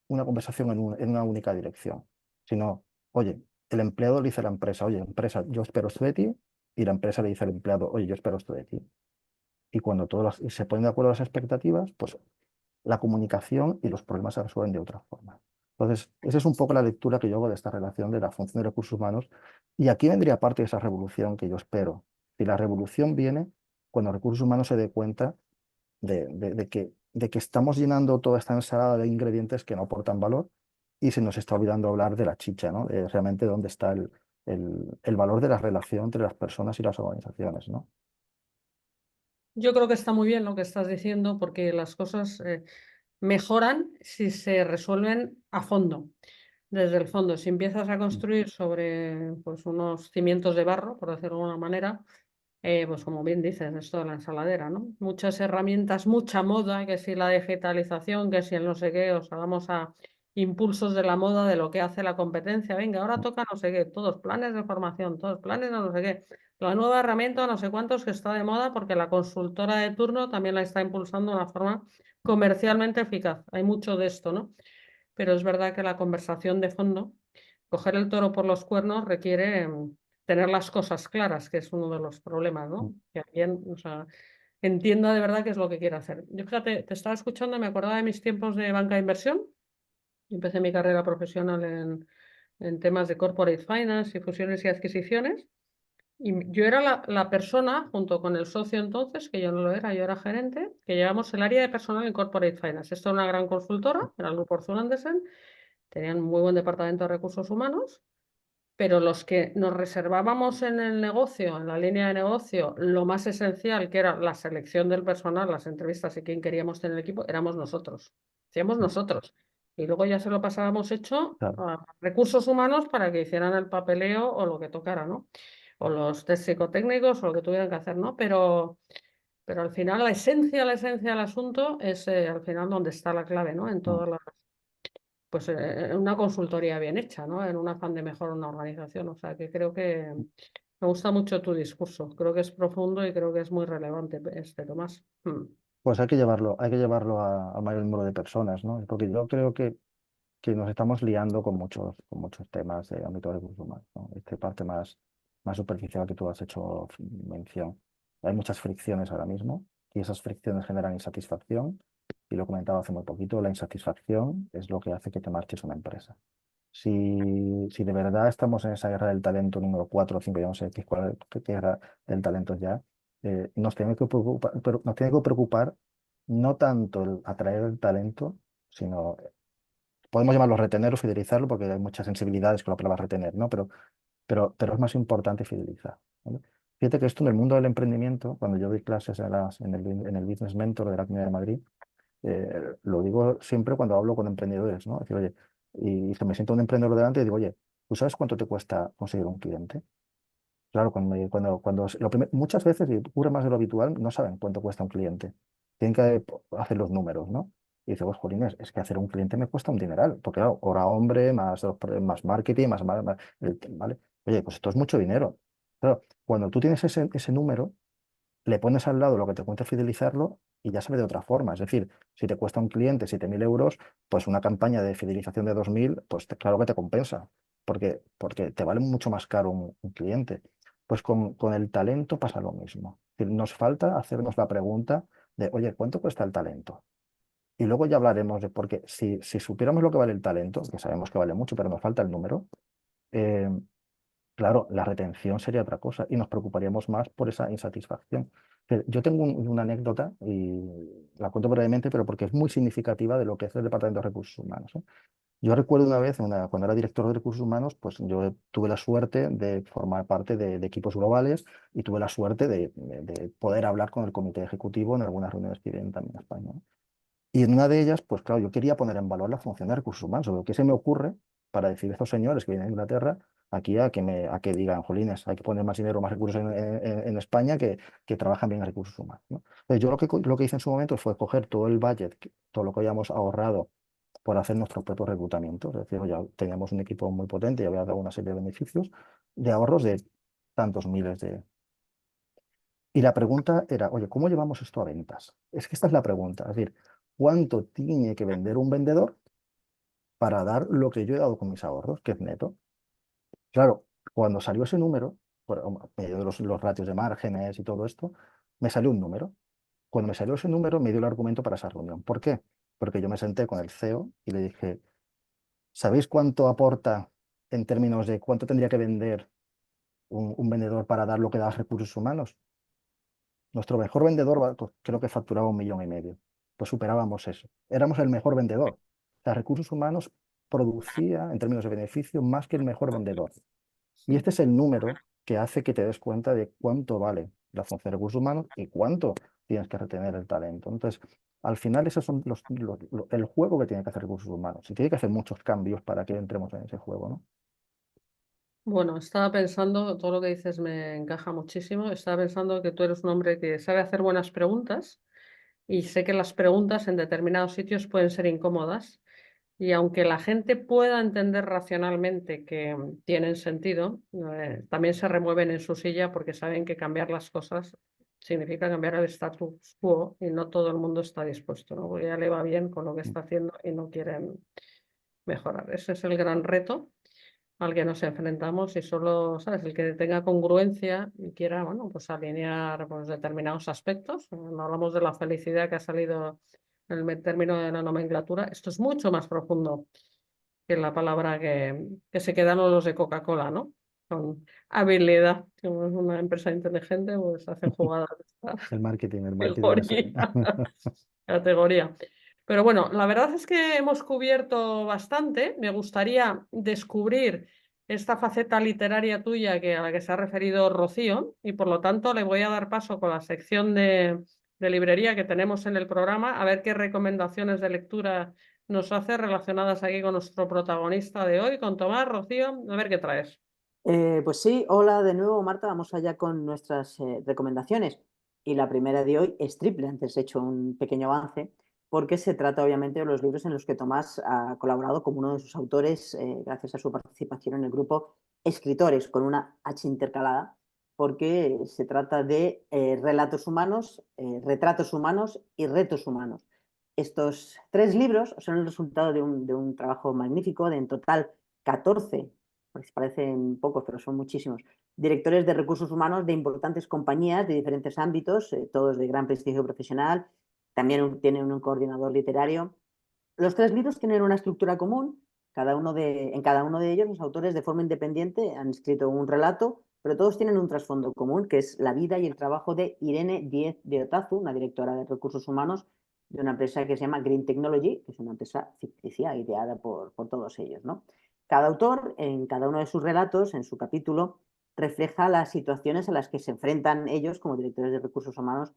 una conversación en una única dirección, sino, oye, el empleado le dice a la empresa, oye, empresa, yo espero esto de ti, y la empresa le dice al empleado, oye, yo espero esto de ti. Y cuando todos se ponen de acuerdo las expectativas, pues la comunicación y los problemas se resuelven de otra forma. Entonces, esa es un poco la lectura que yo hago de esta relación de la función de recursos humanos. Y aquí vendría parte de esa revolución que yo espero. Y la revolución viene cuando recursos humanos se dé cuenta de que estamos llenando toda esta ensalada de ingredientes que no aportan valor y se nos está olvidando hablar de la chicha, ¿no? De realmente dónde está el valor de la relación entre las personas y las organizaciones, ¿no? Yo creo que está muy bien lo que estás diciendo porque las cosas mejoran si se resuelven a fondo, desde el fondo. Si empiezas a Mm. construir sobre pues, unos cimientos de barro, por decirlo de alguna manera, pues como bien dices, esto de la ensaladera, ¿no? Muchas herramientas, mucha moda, que si la digitalización, que si el no sé qué, o sea, vamos a impulsos de la moda, de lo que hace la competencia. Venga, ahora toca no sé qué, todos planes de formación, todos planes de no sé qué. La nueva herramienta, no sé cuántos, que está de moda porque la consultora de turno también la está impulsando de una forma comercialmente eficaz. Hay mucho de esto, ¿no? Pero es verdad que la conversación de fondo, coger el toro por los cuernos, requiere tener las cosas claras, que es uno de los problemas, ¿no? Que alguien, o sea, entienda de verdad qué es lo que quiere hacer. Yo fíjate, te estaba escuchando, me acordaba de mis tiempos de banca de inversión. Empecé mi carrera profesional en temas de corporate finance y fusiones y adquisiciones. Y yo era la persona, junto con el socio entonces, que yo no lo era, yo era gerente, que llevamos el área de personal en corporate finance. Esto era una gran consultora, era el grupo Arthur Andersen, tenían un muy buen departamento de recursos humanos, pero los que nos reservábamos en el negocio, en la línea de negocio, lo más esencial, que era la selección del personal, las entrevistas y quién queríamos tener en el equipo, éramos nosotros. Hacíamos nosotros. Y luego ya se lo pasábamos hecho Claro. a recursos humanos para que hicieran el papeleo o lo que tocara, ¿no? O los test psicotécnicos o lo que tuvieran que hacer, ¿no? Pero al final la esencia del asunto es al final donde está la clave, ¿no? En Mm. todas las pues en una consultoría bien hecha, ¿no? En un afán de mejorar una organización. O sea, que creo que me gusta mucho tu discurso. Creo que es profundo y creo que es muy relevante este, Tomás. Pues hay que llevarlo a mayor número de personas, ¿no? Porque yo creo que nos estamos liando con muchos temas de ámbito de recursos humanos, ¿no? Esta parte más superficial que tú has hecho mención. Hay muchas fricciones ahora mismo y esas fricciones generan insatisfacción. Y lo comentaba hace muy poquito, la insatisfacción es lo que hace que te marches una empresa. Si de verdad estamos en esa guerra del talento número 4 o 5, ya no sé qué guerra del talento ya, nos tiene que preocupar no tanto el atraer el talento, sino podemos llamarlo retener o fidelizarlo, porque hay muchas sensibilidades con la palabra retener, ¿no? Pero es más importante fidelizar, ¿vale? Fíjate que esto en el mundo del emprendimiento, cuando yo doy clases en el Business Mentor de la Comunidad de Madrid, lo digo siempre cuando hablo con emprendedores, ¿no? Es decir, oye, y se me sienta un emprendedor delante y digo, oye, ¿tú sabes cuánto te cuesta conseguir un cliente? Claro, muchas veces, y ocurre más de lo habitual, no saben cuánto cuesta un cliente. Tienen que hacer los números, ¿no? Y dice, pues, jolines, es que hacer un cliente me cuesta un dineral, porque claro, hora hombre, más marketing, ¿vale? Oye, pues esto es mucho dinero. Claro, cuando tú tienes ese número, le pones al lado lo que te cuesta fidelizarlo y ya se ve de otra forma. Es decir, si te cuesta un cliente 7.000 euros, pues una campaña de fidelización de 2.000, pues claro que te compensa, porque te vale mucho más caro un cliente. Pues con el talento pasa lo mismo. Es decir, nos falta hacernos la pregunta de, oye, ¿cuánto cuesta el talento? Y luego ya hablaremos de, porque si supiéramos lo que vale el talento, que sabemos que vale mucho, pero nos falta el número, eh, claro, la retención sería otra cosa y nos preocuparíamos más por esa insatisfacción. Yo tengo una anécdota y la cuento brevemente, pero porque es muy significativa de lo que es el Departamento de Recursos Humanos, ¿eh? Yo recuerdo una vez, cuando era director de Recursos Humanos, pues yo tuve la suerte de formar parte de equipos globales y tuve la suerte de poder hablar con el comité ejecutivo en algunas reuniones que vienen también a España, ¿no? Y en una de ellas, pues claro, yo quería poner en valor la función de recursos humanos. O ¿qué se me ocurre para decir a estos señores que vienen de Inglaterra aquí a que digan, jolines, hay que poner más dinero, más recursos en España que trabajan bien en recursos humanos, ¿no? Entonces, yo lo que hice en su momento fue coger todo el budget, todo lo que habíamos ahorrado por hacer nuestros propios reclutamientos. Es decir, ya teníamos un equipo muy potente y había dado una serie de beneficios, de ahorros de tantos miles de... Y la pregunta era, oye, ¿cómo llevamos esto a ventas? Es que esta es la pregunta. Es decir, ¿cuánto tiene que vender un vendedor para dar lo que yo he dado con mis ahorros, que es neto? Claro, cuando salió ese número, por medio de los ratios de márgenes y todo esto, me salió un número. Cuando me salió ese número, me dio el argumento para esa reunión. ¿Por qué? Porque yo me senté con el CEO y le dije, ¿sabéis cuánto aporta en términos de cuánto tendría que vender un vendedor para dar lo que da a recursos humanos? Nuestro mejor vendedor pues, creo que facturaba 1,5 millones. Pues superábamos eso. Éramos el mejor vendedor. O sea, recursos humanos producía, en términos de beneficio, más que el mejor vendedor. Y este es el número que hace que te des cuenta de cuánto vale la función de recursos humanos y cuánto tienes que retener el talento. Entonces, al final, esos son el juego que tiene que hacer recursos humanos. Y tiene que hacer muchos cambios para que entremos en ese juego, ¿no? Bueno, estaba pensando, todo lo que dices me encaja muchísimo. Estaba pensando que tú eres un hombre que sabe hacer buenas preguntas y sé que las preguntas en determinados sitios pueden ser incómodas. Y aunque la gente pueda entender racionalmente que tienen sentido, también se remueven en su silla porque saben que cambiar las cosas significa cambiar el status quo y no todo el mundo está dispuesto, ¿no? Porque ya le va bien con lo que está haciendo y no quieren mejorar. Ese es el gran reto al que nos enfrentamos y solo, ¿sabes? El que tenga congruencia y quiera, bueno, pues alinear pues, determinados aspectos. No hablamos de la felicidad que ha salido en el término de la nomenclatura. Esto es mucho más profundo que la palabra que se quedaron los de Coca-Cola, ¿no? Con habilidad. Como es una empresa inteligente, pues hacen jugadas de esta El marketing es... categoría. Categoría. Pero bueno, la verdad es que hemos cubierto bastante. Me gustaría descubrir esta faceta literaria tuya a la que se ha referido Rocío y por lo tanto le voy a dar paso con la sección de librería que tenemos en el programa a ver qué recomendaciones de lectura nos hace relacionadas aquí con nuestro protagonista de hoy, con Tomás. Rocío, a ver qué traes. Pues sí, hola de nuevo, Marta. Vamos allá con nuestras recomendaciones. Y la primera de hoy es triple. Antes he hecho un pequeño avance, porque se trata obviamente de los libros en los que Tomás ha colaborado como uno de sus autores, gracias a su participación en el grupo Escritores, con una H intercalada, porque se trata de relatos humanos, retratos humanos y retos humanos. Estos 3 libros son el resultado de un trabajo magnífico de en total 14, pues parecen pocos, pero son muchísimos, directores de recursos humanos de importantes compañías de diferentes ámbitos, todos de gran prestigio profesional. También tienen un coordinador literario. Los 3 libros tienen una estructura común. En cada uno de ellos los autores de forma independiente han escrito un relato, pero todos tienen un trasfondo común, que es la vida y el trabajo de Irene Díez de Otazu, una directora de recursos humanos de una empresa que se llama Green Technology, que es una empresa ficticia ideada por todos ellos, ¿no? Cada autor, en cada uno de sus relatos, en su capítulo, refleja las situaciones a las que se enfrentan ellos como directores de recursos humanos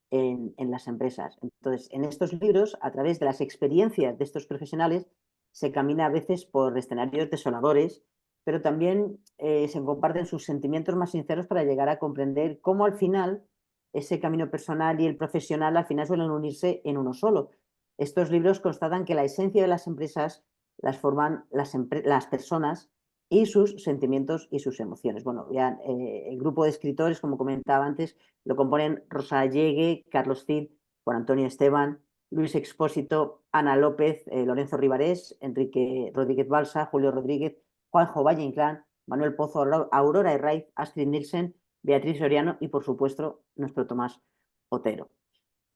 en las empresas. Entonces, en estos libros, a través de las experiencias de estos profesionales, se camina a veces por escenarios desoladores, pero también se comparten sus sentimientos más sinceros para llegar a comprender cómo al final ese camino personal y el profesional al final suelen unirse en uno solo. Estos libros constatan que la esencia de las empresas las forman las personas y sus sentimientos y sus emociones. Bueno, ya el grupo de escritores, como comentaba antes, lo componen Rosa Llegue, Carlos Cid, Juan Antonio Esteban, Luis Expósito, Ana López, Lorenzo Rivarés, Enrique Rodríguez Balsa, Julio Rodríguez, Juanjo Valle Inclán, Manuel Pozo, Aurora Herraiz, Astrid Nielsen, Beatriz Soriano y, por supuesto, nuestro Tomás Otero.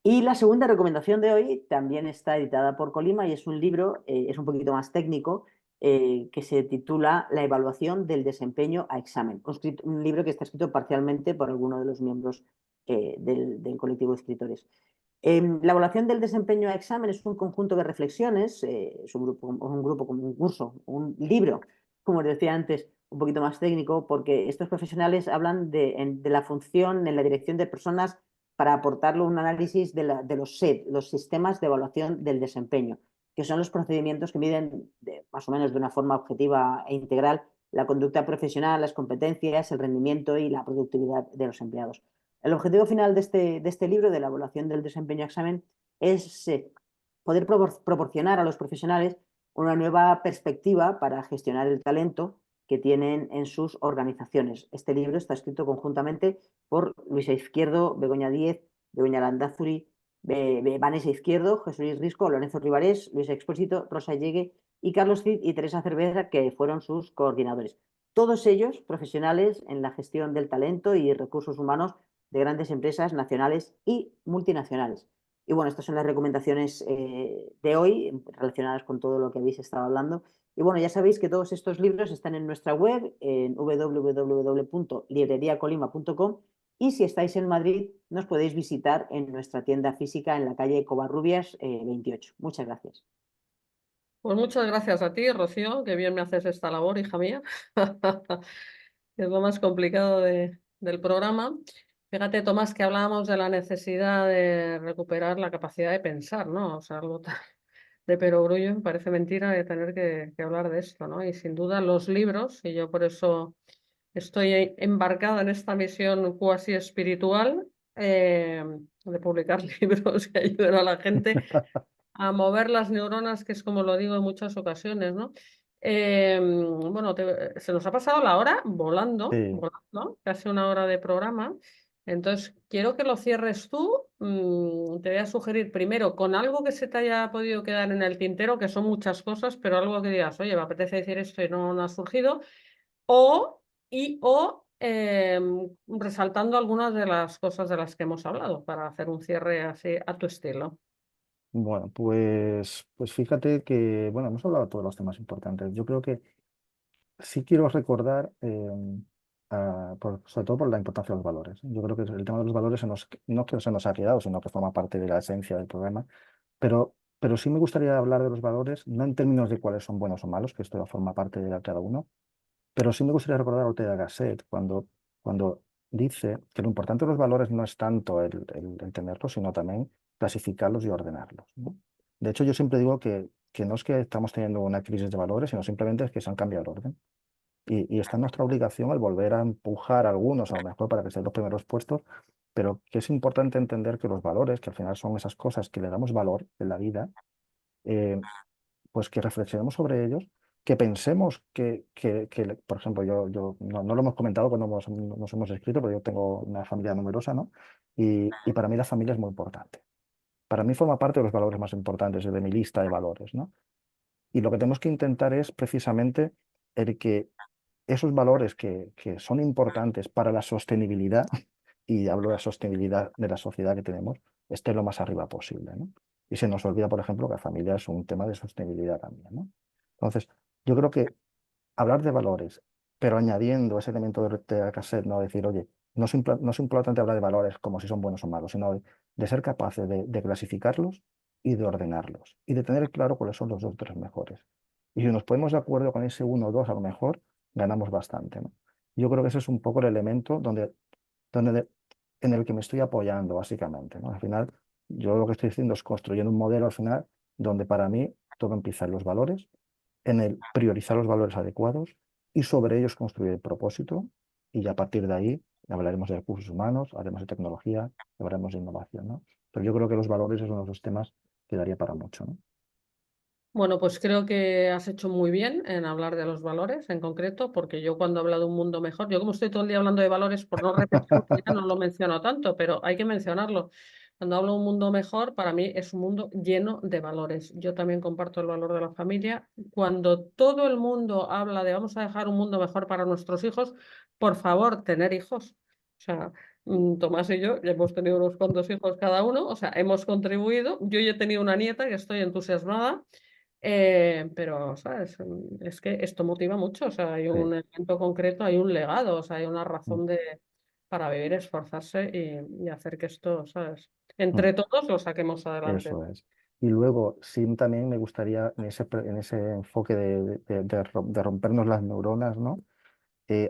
Y la segunda recomendación de hoy también está editada por Colima y es un libro, es un poquito más técnico, que se titula La evaluación del desempeño a examen. Un libro que está escrito parcialmente por alguno de los miembros del colectivo de escritores. La evaluación del desempeño a examen es un conjunto de reflexiones, es un grupo como un curso, un libro, como os decía antes, un poquito más técnico, porque estos profesionales hablan de la función en la dirección de personas para aportarle un análisis de los SED, los sistemas de evaluación del desempeño, que son los procedimientos que miden más o menos de una forma objetiva e integral la conducta profesional, las competencias, el rendimiento y la productividad de los empleados. El objetivo final de este libro, de la evaluación del desempeño a examen, es poder proporcionar a los profesionales una nueva perspectiva para gestionar el talento que tienen en sus organizaciones. Este libro está escrito conjuntamente por Luisa Izquierdo, Begoña Díez, Begoña Landázuri, Vanessa Izquierdo, Jesús Luis Risco, Lorenzo Rivarés, Luis Expósito, Rosa Llegue y Carlos Cid y Teresa Cerveza, que fueron sus coordinadores. Todos ellos profesionales en la gestión del talento y recursos humanos de grandes empresas nacionales y multinacionales. Y bueno, estas son las recomendaciones de hoy relacionadas con todo lo que habéis estado hablando. Y bueno, ya sabéis que todos estos libros están en nuestra web, en www.libreriacolima.com, y si estáis en Madrid, nos podéis visitar en nuestra tienda física en la calle Covarrubias 28. Muchas gracias. Pues muchas gracias a ti, Rocío, que bien me haces esta labor, hija mía. Es lo más complicado del programa. Fíjate, Tomás, que hablábamos de la necesidad de recuperar la capacidad de pensar, ¿no? O sea, algo de perogrullo, me parece mentira de tener que hablar de esto, ¿no? Y sin duda los libros, y yo por eso estoy embarcada en esta misión cuasi espiritual, de publicar libros que ayuden a la gente a mover las neuronas, que es como lo digo en muchas ocasiones, ¿no? Bueno, se nos ha pasado la hora volando, Sí, volando, casi una hora de programa. Entonces, quiero que lo cierres tú. Te voy a sugerir primero con algo que se te haya podido quedar en el tintero, que son muchas cosas, pero algo que digas, oye, me apetece decir esto y no ha surgido, o resaltando algunas de las cosas de las que hemos hablado para hacer un cierre así a tu estilo. bueno, pues fíjate que, bueno, hemos hablado de todos los temas importantes. Yo creo que sí quiero recordar, sobre todo por la importancia de los valores. Yo creo que el tema de los valores no que se nos ha quedado, sino que forma parte de la esencia del problema. Pero sí me gustaría hablar de los valores, no en términos de cuáles son buenos o malos, que esto forma parte de cada uno, pero sí me gustaría recordar a Ortega Gasset cuando dice que lo importante de los valores no es tanto el tenerlos, sino también clasificarlos y ordenarlos, ¿no? De hecho, yo siempre digo que no es que estamos teniendo una crisis de valores, sino simplemente es que se han cambiado el orden. Y está en nuestra obligación el volver a empujar a algunos, a lo mejor para que estén los primeros puestos, pero que es importante entender que los valores, que al final son esas cosas que le damos valor en la vida, eh, pues que reflexionemos sobre ellos, que pensemos por ejemplo, yo no lo hemos comentado cuando nos hemos escrito, pero yo tengo una familia numerosa, ¿no? Y para mí la familia es muy importante. Para mí forma parte de los valores más importantes de mi lista de valores, ¿no? Y lo que tenemos que intentar es precisamente el que esos valores que son importantes para la sostenibilidad, y hablo de la sostenibilidad de la sociedad que tenemos, estén lo más arriba posible, ¿no? Y se nos olvida, por ejemplo, que la familia es un tema de sostenibilidad también, ¿no? Entonces, yo creo que hablar de valores, pero añadiendo ese elemento de cassette, ¿no? Decir, oye, no es importante hablar de valores como si son buenos o malos, sino de ser capaces de clasificarlos y de ordenarlos, y de tener claro cuáles son los dos o tres mejores. Y si nos ponemos de acuerdo con ese uno o dos, a lo mejor ganamos bastante, ¿no? Yo creo que ese es un poco el elemento donde en el que me estoy apoyando, básicamente, ¿no? Al final, yo lo que estoy haciendo es construyendo un modelo al final donde para mí todo empieza en los valores, en el priorizar los valores adecuados y sobre ellos construir el propósito, y ya a partir de ahí hablaremos de recursos humanos, hablaremos de tecnología, hablaremos de innovación, ¿no? Pero yo creo que los valores es uno de los temas que daría para mucho, ¿no? Bueno, pues creo que has hecho muy bien en hablar de los valores en concreto, porque yo cuando hablo de un mundo mejor, yo como estoy todo el día hablando de valores, por no repetirlo, ya no lo menciono tanto, pero hay que mencionarlo. Cuando hablo de un mundo mejor, para mí es un mundo lleno de valores. Yo también comparto el valor de la familia. Cuando todo el mundo habla de vamos a dejar un mundo mejor para nuestros hijos, por favor, tener hijos. O sea, Tomás y yo ya hemos tenido unos cuantos hijos cada uno, o sea, hemos contribuido. Yo ya he tenido una nieta que estoy entusiasmada. Pero, ¿sabes? Es que esto motiva mucho, o sea, hay Sí. un evento concreto, hay un legado, o sea, hay una Mm, razón para vivir, esforzarse y hacer que esto, ¿sabes? mm. Entre todos lo saquemos adelante. Eso es. Y luego, sí, también me gustaría, en ese enfoque de rompernos las neuronas, ¿no?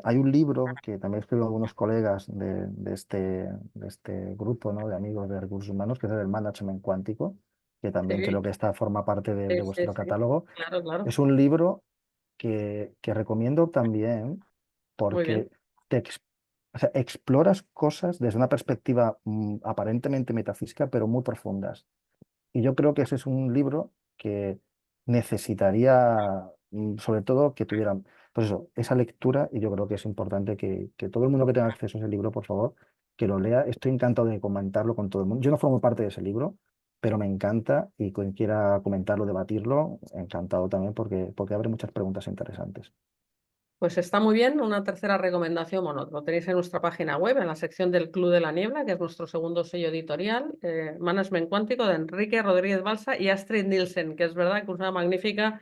Hay un libro que también escriben algunos colegas de este grupo, ¿no? De amigos de recursos humanos, que es el Management Cuántico, que también creo Sí, que forma parte de sí, sí, vuestro sí. catálogo. Claro, claro. Es un libro que recomiendo también Muy bien. porque o sea, exploras cosas desde una perspectiva aparentemente metafísica, pero muy profundas. Y yo creo que ese es un libro que necesitaría, sobre todo, que tuvieran, pues eso, esa lectura, y yo creo que es importante que todo el mundo que tenga acceso a ese libro, por favor, que lo lea. Estoy encantado de comentarlo con todo el mundo. Yo no formo parte de ese libro, pero me encanta y quien quiera comentarlo, debatirlo, encantado también porque abre muchas preguntas interesantes. Pues está muy bien. Una tercera recomendación, bueno, lo tenéis en nuestra página web, en la sección del Club de la Niebla, que es nuestro segundo sello editorial, Management Cuántico de Enrique Rodríguez Balsa y Astrid Nielsen, que es verdad que es una magnífica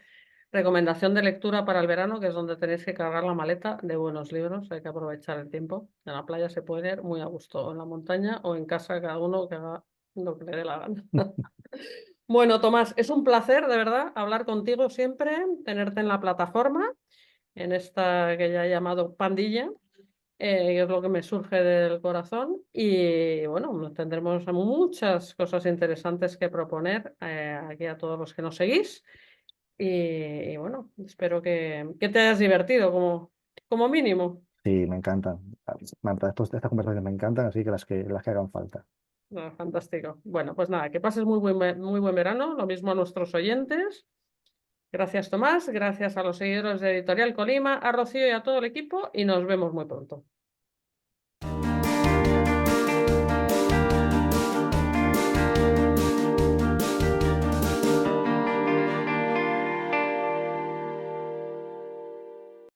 recomendación de lectura para el verano, que es donde tenéis que cargar la maleta de buenos libros. Hay que aprovechar el tiempo. En la playa se puede leer muy a gusto, o en la montaña o en casa, cada uno que haga lo que le dé la gana. Bueno, Tomás, es un placer, de verdad, hablar contigo siempre, tenerte en la plataforma en esta que ya he llamado pandilla, que es lo que me surge del corazón. Y bueno, tendremos muchas cosas interesantes que proponer aquí a todos los que nos seguís. Y bueno, espero que te hayas divertido como mínimo. Sí, me encantan. Marta, estas conversaciones me encantan, así que las que hagan falta. No, fantástico. Bueno, pues nada, que pases muy buen verano, lo mismo a nuestros oyentes. Gracias, Tomás, gracias a los seguidores de Editorial Colima, a Rocío y a todo el equipo, y nos vemos muy pronto.